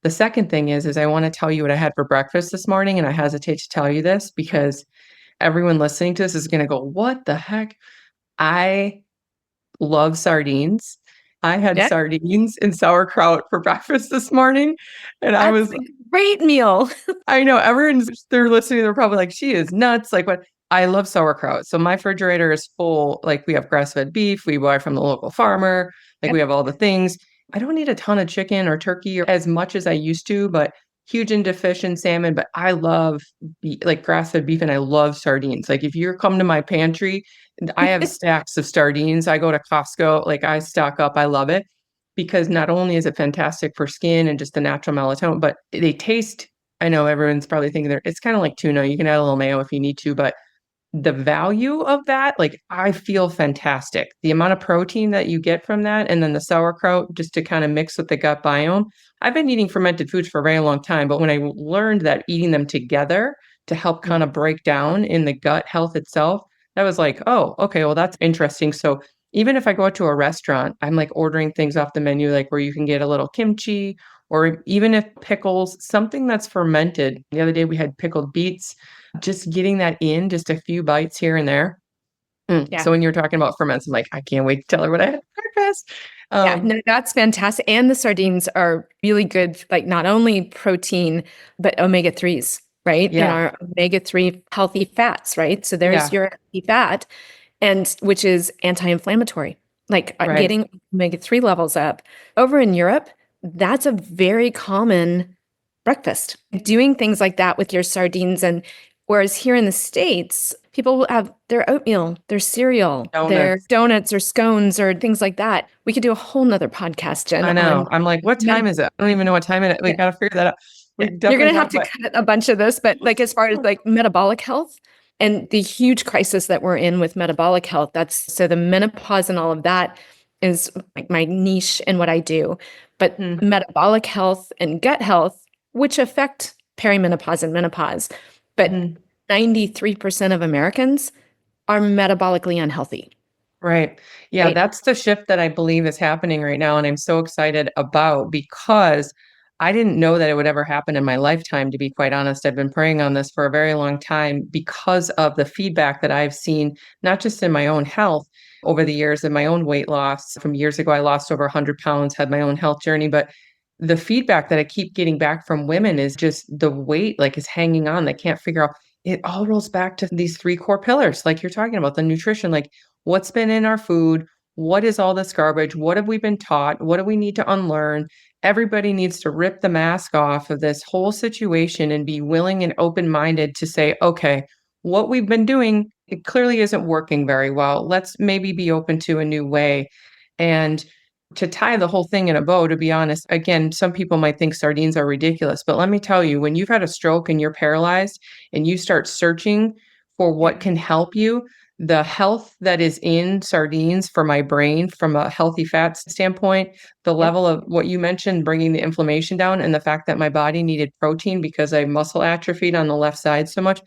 The second thing is I want to tell you what I had for breakfast this morning, and I hesitate to tell you this because everyone listening to this is going to go, "What the heck?" I love sardines. I had Yeah, sardines and sauerkraut for breakfast this morning, and I that's was a great meal. I know everyone's they're listening, they're probably like, "She is nuts." Like, what I love sauerkraut. So my refrigerator is full. Like, we have grass-fed beef, we buy from the local farmer, like, we Yep. have all the things. I don't eat a ton of chicken or turkey or as much as I used to, but huge into fish and salmon, but I love like grass-fed beef and I love sardines. Like, if you're come to my pantry, I have stacks of sardines. I go to Costco, like, I stock up. I love it because not only is it fantastic for skin and just the natural melatonin, but they taste I know everyone's probably thinking it's kind of like tuna. You can add a little mayo if you need to, but the value of that, like I feel fantastic. The amount of protein that you get from that, and then the sauerkraut just to kind of mix with the gut biome. I've been eating fermented foods for a very long time, but when I learned that eating them together to help kind of break down in the gut health itself, that was like, oh, okay, well, that's interesting. So even if I go out to a restaurant, I'm like ordering things off the menu, like where you can get a little kimchi, or even if pickles, something that's fermented. The other day we had pickled beets just getting that in, just a few bites here and there. Yeah. So when you're talking about ferments, I'm like, I can't wait to tell her what I had for breakfast. Yeah, no, that's fantastic. And the sardines are really good, like not only protein, but omega-3s, right? And Yeah, our omega-3 healthy fats, right? So there's yeah, your healthy fat, and which is anti-inflammatory, like right. getting omega-3 levels up. Over in Europe, that's a very common breakfast. Doing things like that with your sardines, and whereas here in the States, people will have their oatmeal, their cereal, their Donuts. donuts or scones or things like that. We could do a whole nother podcast, Jen, I know. on I'm like, what time is it? I don't even know what time it is. We yeah, got to figure that out. We yeah. You're definitely gonna have talk to about. cut a bunch of this, but like as far as like metabolic health and the huge crisis that we're in with metabolic health, that's so the menopause and all of that is like my niche and what I do. But Hmm, metabolic health and gut health, which affect perimenopause and menopause, but hmm. 93% of Americans are metabolically unhealthy, Right. Yeah, right? that's the shift that I believe is happening right now. And I'm so excited about because I didn't know that it would ever happen in my lifetime, to be quite honest. I've been praying on this for a very long time because of the feedback that I've seen, not just in my own health over the years, in my own weight loss. From years ago, I lost over 100 pounds, had my own health journey. But the feedback that I keep getting back from women is just the weight, like, is hanging on. They can't figure out. It all rolls back to these three core pillars, like you're talking about the nutrition, like what's been in our food? What is all this garbage? What have we been taught? What do we need to unlearn? Everybody needs to rip the mask off of this whole situation and be willing and open minded to say, okay, what we've been doing, it clearly isn't working very well. Let's maybe be open to a new way. And to tie the whole thing in a bow, to be honest, again, some people might think sardines are ridiculous, but let me tell you, when you've had a stroke and you're paralyzed and you start searching for Yeah. what can help you, the health that is in sardines for my brain from a healthy fats standpoint, the Yep. level of what you mentioned, bringing the inflammation down, and the fact that my body needed protein because I muscle atrophied on the left side so much.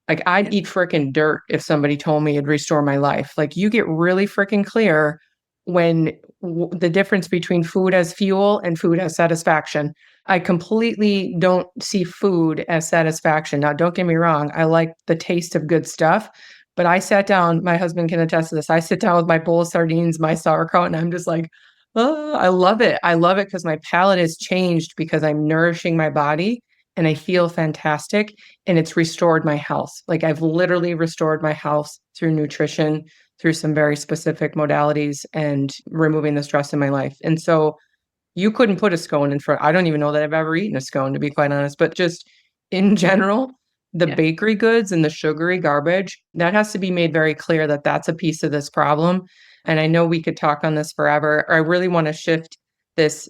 Like, I'd Yep. eat frickin' dirt if somebody told me it'd restore my life. Like, you get really frickin' clear when the difference between food as fuel and food as satisfaction. I completely don't see food as satisfaction. Now, don't get me wrong, I like the taste of good stuff, but I sat down, my husband can attest to this. I sit down with my bowl of sardines, my sauerkraut, and I'm just like, oh, I love it. I love it because my palate has changed because I'm nourishing my body and I feel fantastic and it's restored my health. Like I've literally restored my health through nutrition, through some very specific modalities and removing the stress in my life. And so you couldn't put a scone in front. I don't even know that I've ever eaten a scone, to be quite honest, but just in general, the Yeah. bakery goods and the sugary garbage, that has to be made very clear that that's a piece of this problem. And I know we could talk on this forever. I really want to shift this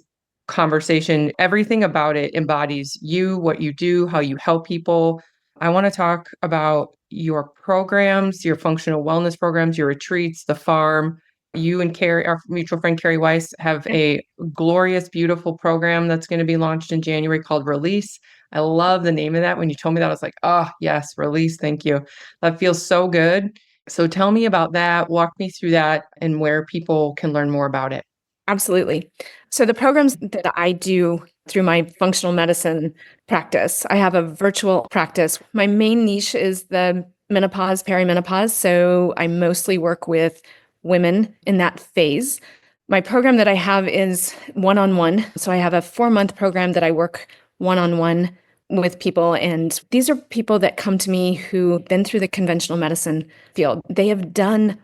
conversation. Everything about it embodies you, what you do, how you help people. I want to talk about your programs, your functional wellness programs, your retreats, the farm. You and Carrie, our mutual friend Carrie Weiss, have a glorious, beautiful program that's going to be launched in January called Release. I love the name of that. When you told me that, I was like, oh, yes, Release. Thank you. That feels so good. So tell me about that. Walk me through that and where people can learn more about it. Absolutely. So the programs that I do through my functional medicine practice, I have a virtual practice. My main niche is the menopause, perimenopause. So I mostly work with women in that phase. My program that I have is one-on-one. So I have a 4-month program that I work one-on-one with people. And these are people that come to me who've been through the conventional medicine field. They have done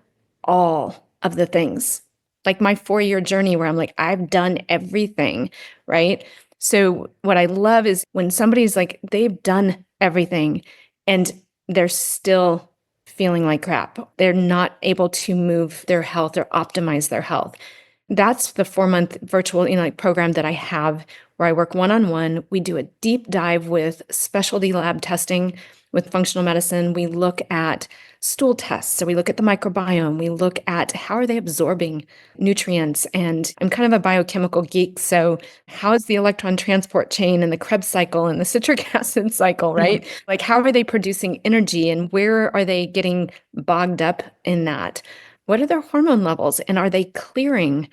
all of the things, like my 4-year journey where I'm like, I've done everything, right? So what I love is when somebody's like, they've done everything and they're still feeling like crap. They're not able to move their health or optimize their health. That's the 4-month virtual, like program that I have where I work one-on-one. We do a deep dive with specialty lab testing with functional medicine. We look at stool tests. So we look at the microbiome. We look at how are they absorbing nutrients. And I'm kind of a biochemical geek. So how is the electron transport chain and the Krebs cycle and the citric acid cycle, right? Like how are they producing energy and where are they getting bogged up in that? What are their hormone levels and are they clearing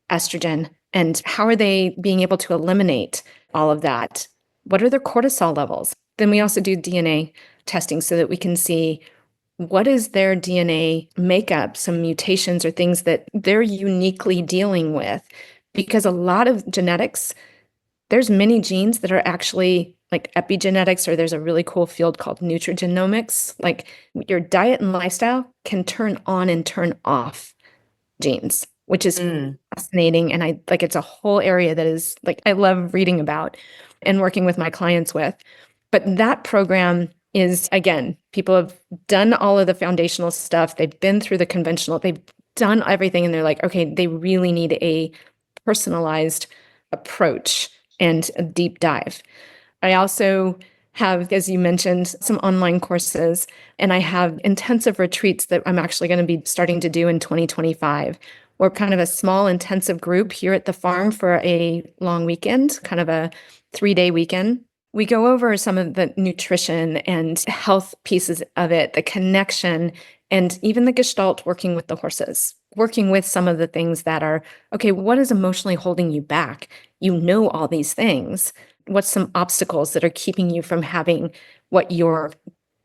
estrogen? And how are they being able to eliminate all of that? What are their cortisol levels? Then we also do DNA testing so that we can see what is their DNA makeup, some mutations or things that they're uniquely dealing with. Because a lot of genetics, there's many genes that are actually like epigenetics, or there's a really cool field called nutrigenomics. Like your diet and lifestyle can turn on and turn off genes, which is fascinating. And it's a whole area that is like, I love reading about and working with my clients with. But that program is, again, people have done all of the foundational stuff. They've been through the conventional, they've done everything. And they're like, okay, they really need a personalized approach and a deep dive. I also have, as you mentioned, some online courses, and I have intensive retreats that I'm actually going to be starting to do in 2025. We're kind of a small intensive group here at the farm for a long weekend, kind of a 3-day weekend. We go over some of the nutrition and health pieces of it, the connection, and even the gestalt working with the horses, working with some of the things that are, okay, what is emotionally holding you back? You know all these things. What's some obstacles that are keeping you from having what your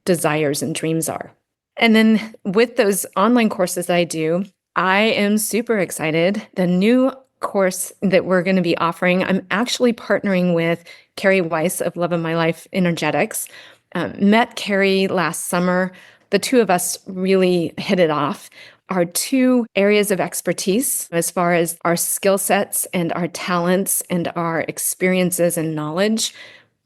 desires and dreams are? And then with those online courses I do, I am super excited. The new course that we're going to be offering, I'm actually partnering with Carrie Weiss of Love of My Life Energetics. Met Carrie last summer. The two of us really hit it off. Our two areas of expertise, as far as our skill sets and our talents and our experiences and knowledge,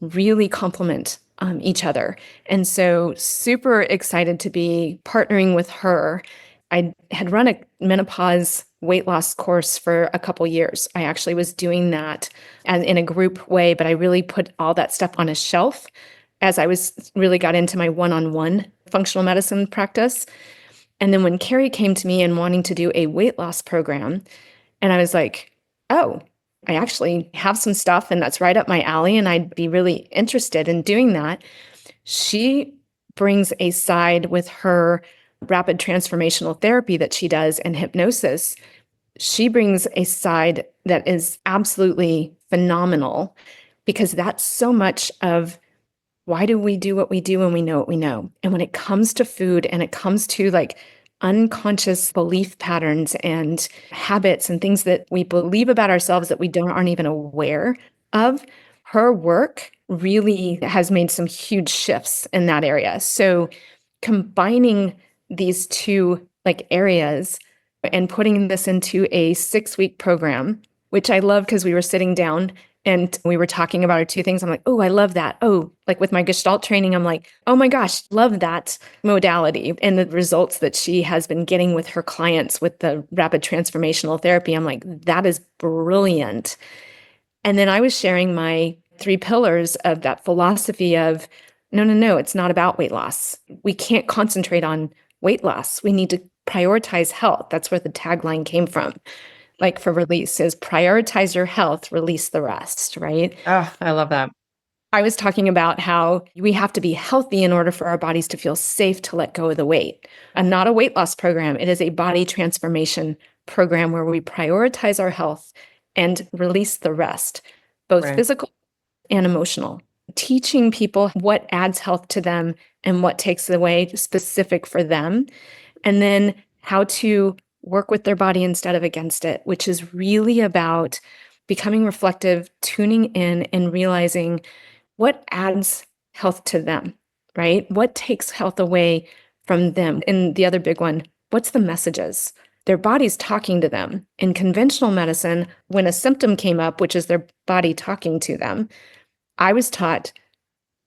really complement each other. And so super excited to be partnering with her. I had run a menopause weight loss course for a couple years. I actually was doing that in a group way, but I really put all that stuff on a shelf as I was really got into my one-on-one functional medicine practice. And then when Carrie came to me and wanting to do a weight loss program, and I was like, oh, I actually have some stuff and that's right up my alley and I'd be really interested in doing that. She brings a side with her rapid transformational therapy that she does and hypnosis she brings a side that is absolutely phenomenal because that's so much of why do we do what we do when we know what we know? And when it comes to food and it comes to like unconscious belief patterns and habits and things that we believe about ourselves that we don't aren't even aware of, her work really has made some huge shifts in that area. So combining these two like areas and putting this into a 6-week program, which I love because we were sitting down and we were talking about our two things. I'm like, oh, I love that. Oh, like with my Gestalt training, I'm like, oh my gosh, love that modality and the results that she has been getting with her clients with the rapid transformational therapy. I'm like, that is brilliant. And then I was sharing my 3 pillars of that philosophy of no, no, no, it's not about weight loss. We can't concentrate on weight loss. We need to prioritize health. That's where the tagline came from. Like for release is prioritize your health, release the rest, right? Oh, I love that. I was talking about how we have to be healthy in order for our bodies to feel safe to let go of the weight. And not a weight loss program. It is a body transformation program where we prioritize our health and release the rest, both Right. physical and emotional. Teaching people what adds health to them and what takes away specific for them. And then how to work with their body instead of against it, which is really about becoming reflective, tuning in, and realizing what adds health to them, right? What takes health away from them? And the other big one, what's the messages? Their body's talking to them. In conventional medicine, when a symptom came up, which is their body talking to them, I was taught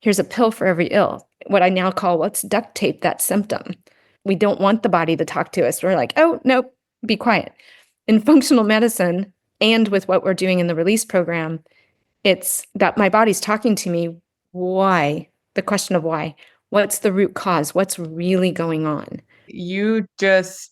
here's a pill for every ill. What I now call let's duct tape that symptom. We don't want the body to talk to us. We're like, oh, nope, be quiet. In functional medicine, and with what we're doing in the release program, it's that my body's talking to me. Why? The question of why. What's the root cause? What's really going on? You just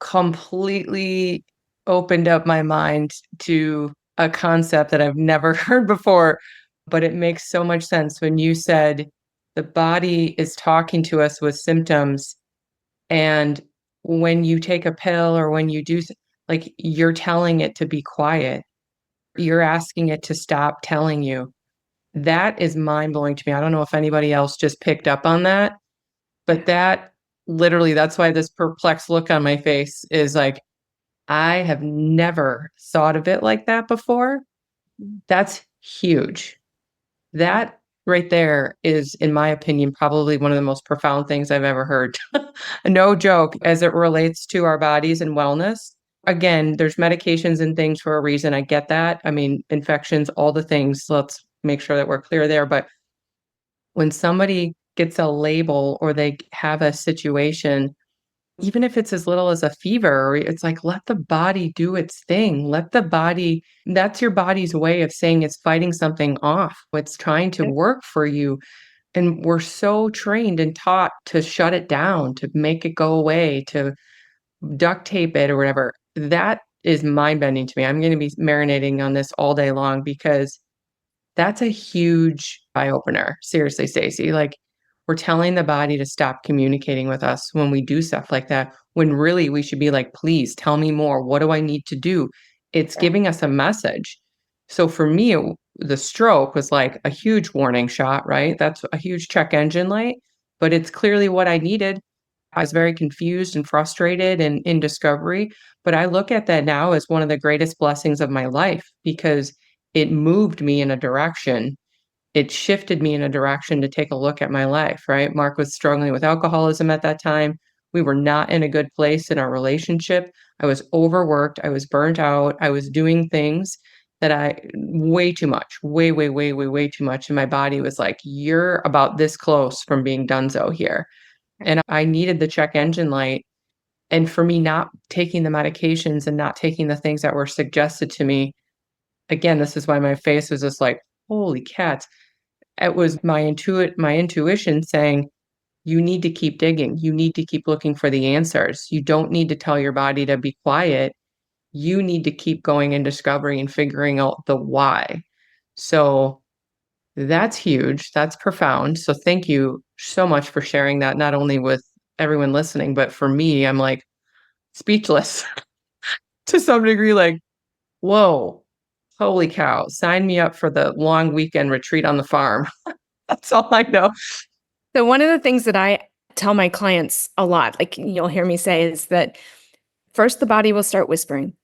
completely opened up my mind to a concept that I've never heard before, but it makes so much sense when you said the body is talking to us with symptoms. And when you take a pill or when you do, like, you're telling it to be quiet, you're asking it to stop telling you. That is mind blowing to me. I don't know if anybody else just picked up on that, but that literally, that's why this perplexed look on my face is like, I have never thought of it like that before. That's huge. That right there is, in my opinion, probably one of the most profound things I've ever heard. No joke, as it relates to our bodies and wellness. Again, there's medications and things for a reason. I get that. I mean, infections, all the things. Let's make sure that we're clear there. But when somebody gets a label or they have a situation, even if it's as little as a fever, or it's like, let the body do its thing. Let the body, that's your body's way of saying it's fighting something off. It's trying to work for you. And we're so trained and taught to shut it down, to make it go away, to duct tape it or whatever. That is mind bending to me. I'm going to be marinating on this all day long because that's a huge eye opener. Seriously, Stacey. Like, we're telling the body to stop communicating with us when we do stuff like that, when really we should be like, please tell me more. What do I need to do? It's giving us a message. So for me, the stroke was like a huge warning shot, right? That's a huge check engine light, but it's clearly what I needed. I was very confused and frustrated and in discovery, but I look at that now as one of the greatest blessings of my life because it moved me in a direction. It shifted me in a direction to take a look at my life, right? Mark was struggling with alcoholism at that time. We were not in a good place in our relationship. I was overworked. I was burnt out. I was doing things that I way too much, way, way, way, way, way too much. And my body was like, you're about this close from being donezo here. And I needed the check engine light. And for me, not taking the medications and not taking the things that were suggested to me, again, this is why my face was just like, holy cats. It was my intuition saying, you need to keep digging. You need to keep looking for the answers. You don't need to tell your body to be quiet. You need to keep going and discovering and figuring out the why. So that's huge. That's profound. So thank you so much for sharing that, not only with everyone listening, but for me, I'm like speechless. to some degree, like, whoa, holy cow, sign me up for the long weekend retreat on the farm. That's all I know. So one of the things that I tell my clients a lot, like you'll hear me say, is that first the body will start whispering,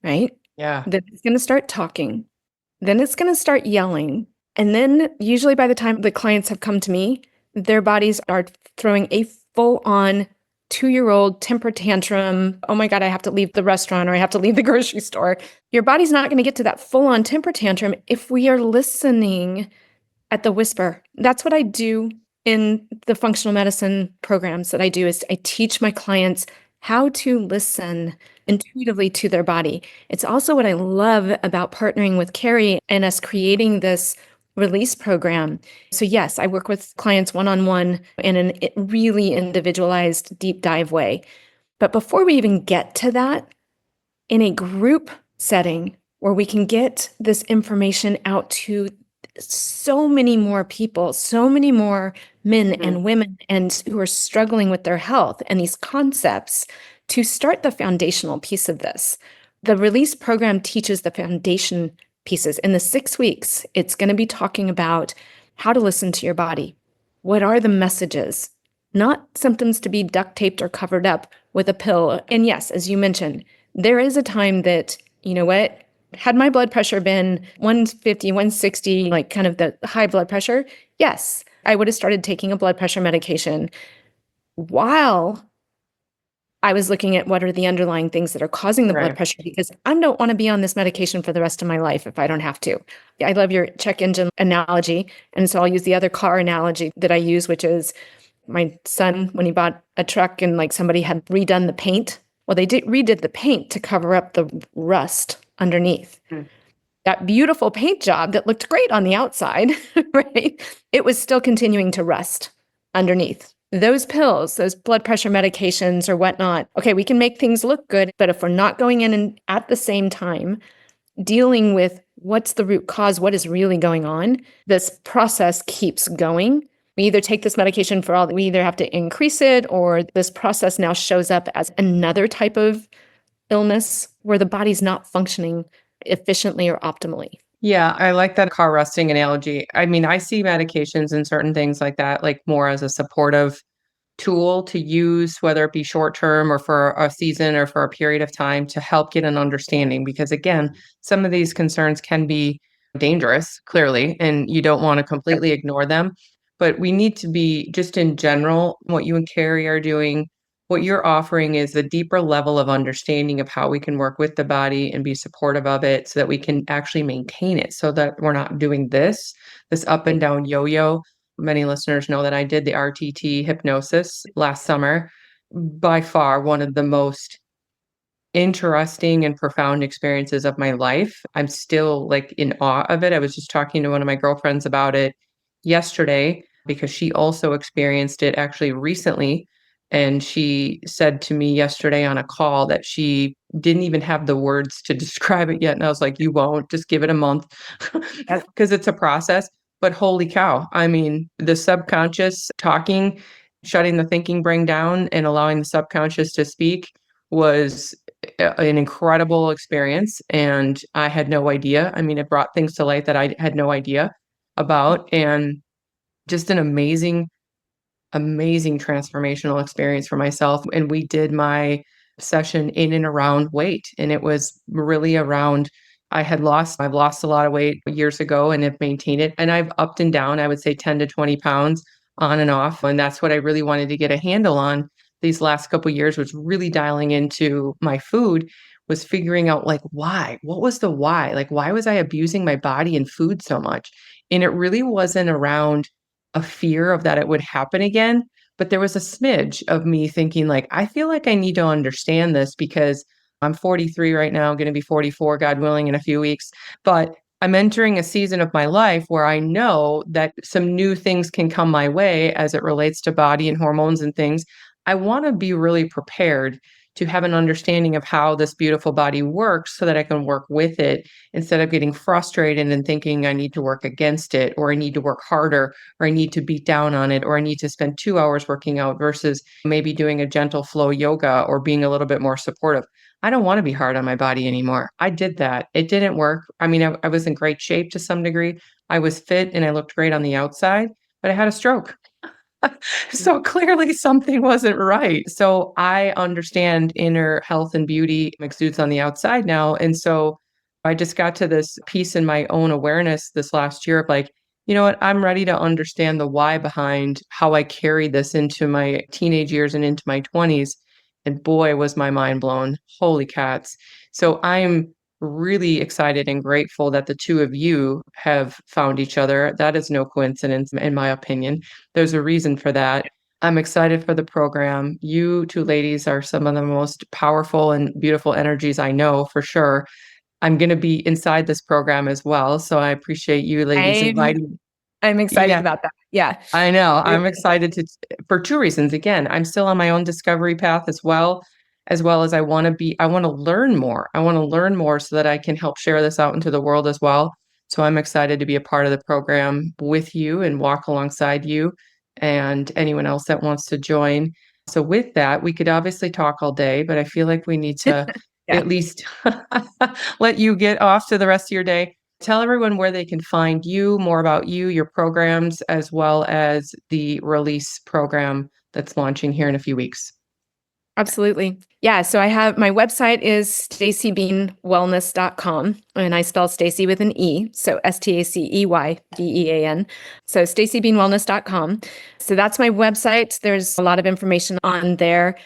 right? Yeah. Then it's going to start talking. Then it's going to start yelling. And then usually by the time the clients have come to me, their bodies are throwing a full-on 2-year-old temper tantrum. Oh my God, I have to leave the restaurant or I have to leave the grocery store. Your body's not going to get to that full-on temper tantrum if we are listening at the whisper. That's what I do in the functional medicine programs that I do is I teach my clients how to listen intuitively to their body. It's also what I love about partnering with Carrie and us creating this release program. So yes, I work with clients one-on-one in a really individualized deep dive way. But before we even get to that, in a group setting where we can get this information out to so many more people, so many more men and women and who are struggling with their health and these concepts to start the foundational piece of this. The release program teaches the foundation pieces. In the 6 weeks, it's going to be talking about how to listen to your body. What are the messages? Not symptoms to be duct taped or covered up with a pill. And yes, as you mentioned, there is a time that, you know what, had my blood pressure been 150, 160, like kind of the high blood pressure, yes, I would have started taking a blood pressure medication while I was looking at what are the underlying things that are causing the blood Right. pressure because I don't want to be on this medication for the rest of my life if I don't have to. I love your check engine analogy. And so I'll use the other car analogy that I use, which is my son, when he bought a truck and like somebody had redone the paint. Well, they redid the paint to cover up the rust underneath. That beautiful paint job that looked great on the outside, right? It was still continuing to rust underneath. Those pills, those blood pressure medications or whatnot, okay, we can make things look good, but if we're not going in and at the same time dealing with what's the root cause, what is really going on, this process keeps going. We either take this medication for all, we either have to increase it or this process now shows up as another type of illness where the body's not functioning efficiently or optimally. Yeah, I like that car rusting analogy. I mean, I see medications and certain things like that, like more as a supportive tool to use, whether it be short term or for a season or for a period of time to help get an understanding. Because again, some of these concerns can be dangerous, clearly, and you don't want to completely ignore them. But we need to be, just in general, what you and Carrie are doing, what you're offering is a deeper level of understanding of how we can work with the body and be supportive of it so that we can actually maintain it so that we're not doing this up and down yo-yo. Many listeners know that I did the RTT hypnosis last summer. By far, one of the most interesting and profound experiences of my life. I'm still like in awe of it. I was just talking to one of my girlfriends about it yesterday because she also experienced it actually recently. And she said to me yesterday on a call that she didn't even have the words to describe it yet. And I was like, you won't, just give it a month because it's a process. But holy cow, I mean, the subconscious talking, shutting the thinking brain down and allowing the subconscious to speak was an incredible experience. And I had no idea. I mean, it brought things to light that I had no idea about. And just an amazing transformational experience for myself. And we did my session in and around weight. And it was really around, I've lost a lot of weight years ago and have maintained it. And I've upped and down, I would say 10 to 20 pounds on and off. And that's what I really wanted to get a handle on these last couple of years, was really dialing into my food, was figuring out like why, what was the why? Like, why was I abusing my body and food so much? And it really wasn't around a fear of that it would happen again. But there was a smidge of me thinking like, I feel like I need to understand this because I'm 43 right now, I'm going to be 44, God willing, in a few weeks. But I'm entering a season of my life where I know that some new things can come my way as it relates to body and hormones and things. I want to be really prepared to have an understanding of how this beautiful body works so that I can work with it instead of getting frustrated and thinking I need to work against it, or I need to work harder, or I need to beat down on it, or I need to spend 2 hours working out versus maybe doing a gentle flow yoga or being a little bit more supportive. I don't want to be hard on my body anymore. I did that. It didn't work. I mean, I was in great shape to some degree. I was fit and I looked great on the outside, but I had a stroke. So clearly something wasn't right. So I understand inner health and beauty exudes on the outside now. And so I just got to this piece in my own awareness this last year of like, you know what, I'm ready to understand the why behind how I carried this into my teenage years and into my 20s. And boy, was my mind blown. Holy cats. So I'm really excited and grateful that the two of you have found each other. That is no coincidence, in my opinion. There's a reason for that. I'm excited for the program. You two ladies are some of the most powerful and beautiful energies I know for sure. I'm going to be inside this program as well. So I appreciate you ladies I'm inviting. I'm excited Yeah, about that. Yeah. I know. I'm Really. excited to for two reasons. Again, I'm still on my own discovery path as well as I want to learn more. I want to learn more so that I can help share this out into the world as well. So I'm excited to be a part of the program with you and walk alongside you and anyone else that wants to join. So with that, we could obviously talk all day, but I feel like we need to Yeah. at least let you get off to the rest of your day. Tell everyone where they can find you, more about you, your programs, as well as the release program that's launching here in a few weeks. Absolutely. Yeah. So I have my website is staceybeanwellness.com, and I spell Stacey with an E. So STACEYBEAN. So staceybeanwellness.com. So that's my website. There's a lot of information on there.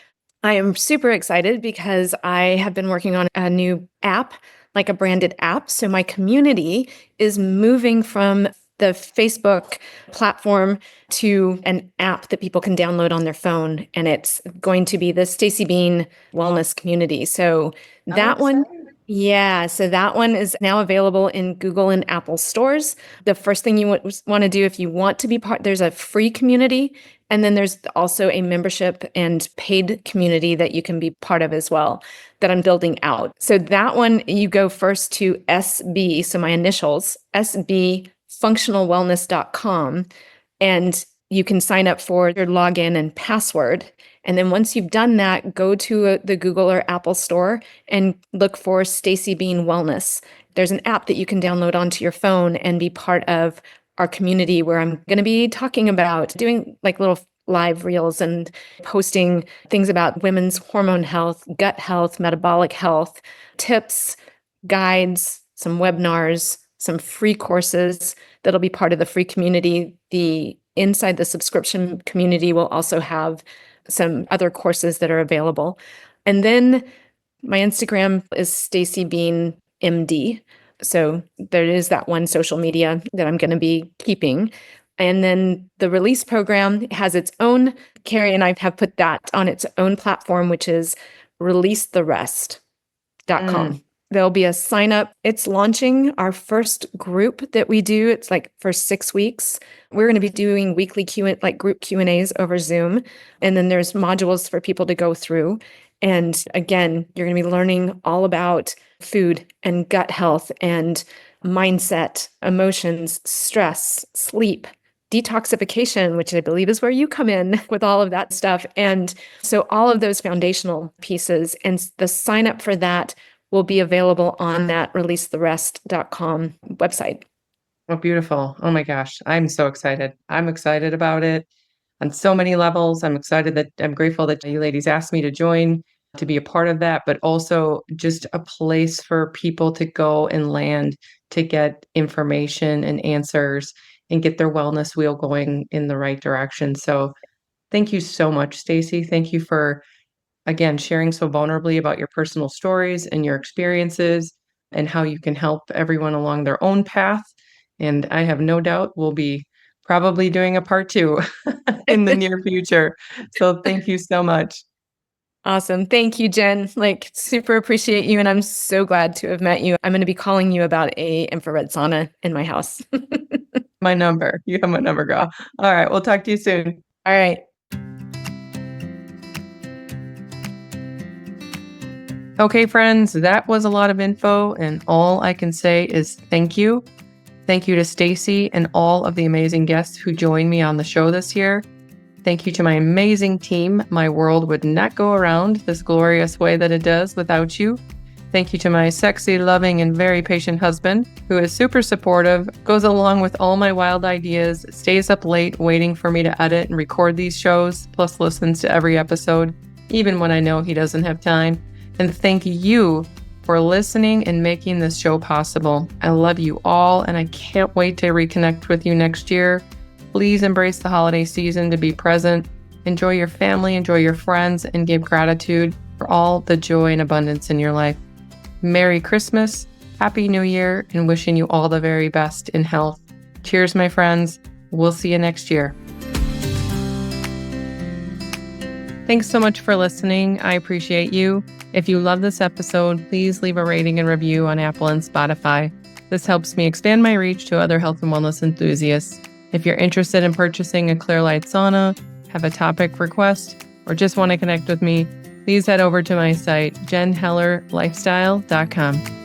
I am super excited because I have been working on a new app, like a branded app. So my community is moving from the Facebook platform to an app that people can download on their phone. And it's going to be the Stacey Bean Wellness Community. So Oh, that one, exciting. yeah, so that one is now available in Google and Apple stores. The first thing you want to do if you want to be part, there's a free community. And then there's also a membership and paid community that you can be part of as well that I'm building out. So that one, you go first to SB, so my initials, sbfunctionalwellness.com, and you can sign up for your login and password. And then once you've done that, go to the Google or Apple store and look for Stacey Bean Wellness. There's an app that you can download onto your phone and be part of our community where I'm going to be talking about doing like little live reels and posting things about women's hormone health, gut health, metabolic health, tips, guides, some webinars, some free courses that'll be part of the free community. The inside the subscription community will also have some other courses that are available. And then my Instagram is Stacey Bean MD. So there is that one social media that I'm going to be keeping. And then the release program has its own, Carrie and I have put that on its own platform, which is releasetherest.com. Mm, There'll be a sign up. It's launching our first group that we do. It's like for 6 weeks. We're going to be doing weekly like group Q&As over Zoom. And then there's modules for people to go through. And again, you're going to be learning all about food and gut health and mindset, emotions, stress, sleep, detoxification, which I believe is where you come in with all of that stuff. And so all of those foundational pieces, and the sign up for that will be available on that releasetherest.com website. oh, beautiful. Oh my gosh. I'm so excited. I'm excited about it on so many levels. I'm grateful that you ladies asked me to join to be a part of that, but also just a place for people to go and land to get information and answers and get their wellness wheel going in the right direction. So thank you so much, Stacey. Thank you for again, sharing so vulnerably about your personal stories and your experiences and how you can help everyone along their own path. And I have no doubt we'll be probably doing a part two in the near future. So thank you so much. Awesome. Thank you, Jen. Like, super appreciate you. And I'm so glad to have met you. I'm going to be calling you about a infrared sauna in my house. My number. You have my number, girl. All right. We'll talk to you soon. All right. Okay, friends, that was a lot of info, and all I can say is thank you. Thank you to Stacey and all of the amazing guests who joined me on the show this year. Thank you to my amazing team. My world would not go around this glorious way that it does without you. Thank you to my sexy, loving, and very patient husband, who is super supportive, goes along with all my wild ideas, stays up late waiting for me to edit and record these shows, plus listens to every episode, even when I know he doesn't have time. And thank you for listening and making this show possible. I love you all, and I can't wait to reconnect with you next year. Please embrace the holiday season to be present. Enjoy your family, enjoy your friends, and give gratitude for all the joy and abundance in your life. Merry Christmas, Happy New Year, and wishing you all the very best in health. Cheers, my friends. We'll see you next year. Thanks so much for listening. I appreciate you. If you love this episode, please leave a rating and review on Apple and Spotify. This helps me expand my reach to other health and wellness enthusiasts. If you're interested in purchasing a clear light sauna, have a topic request, or just want to connect with me, please head over to my site, jenhellerlifestyle.com.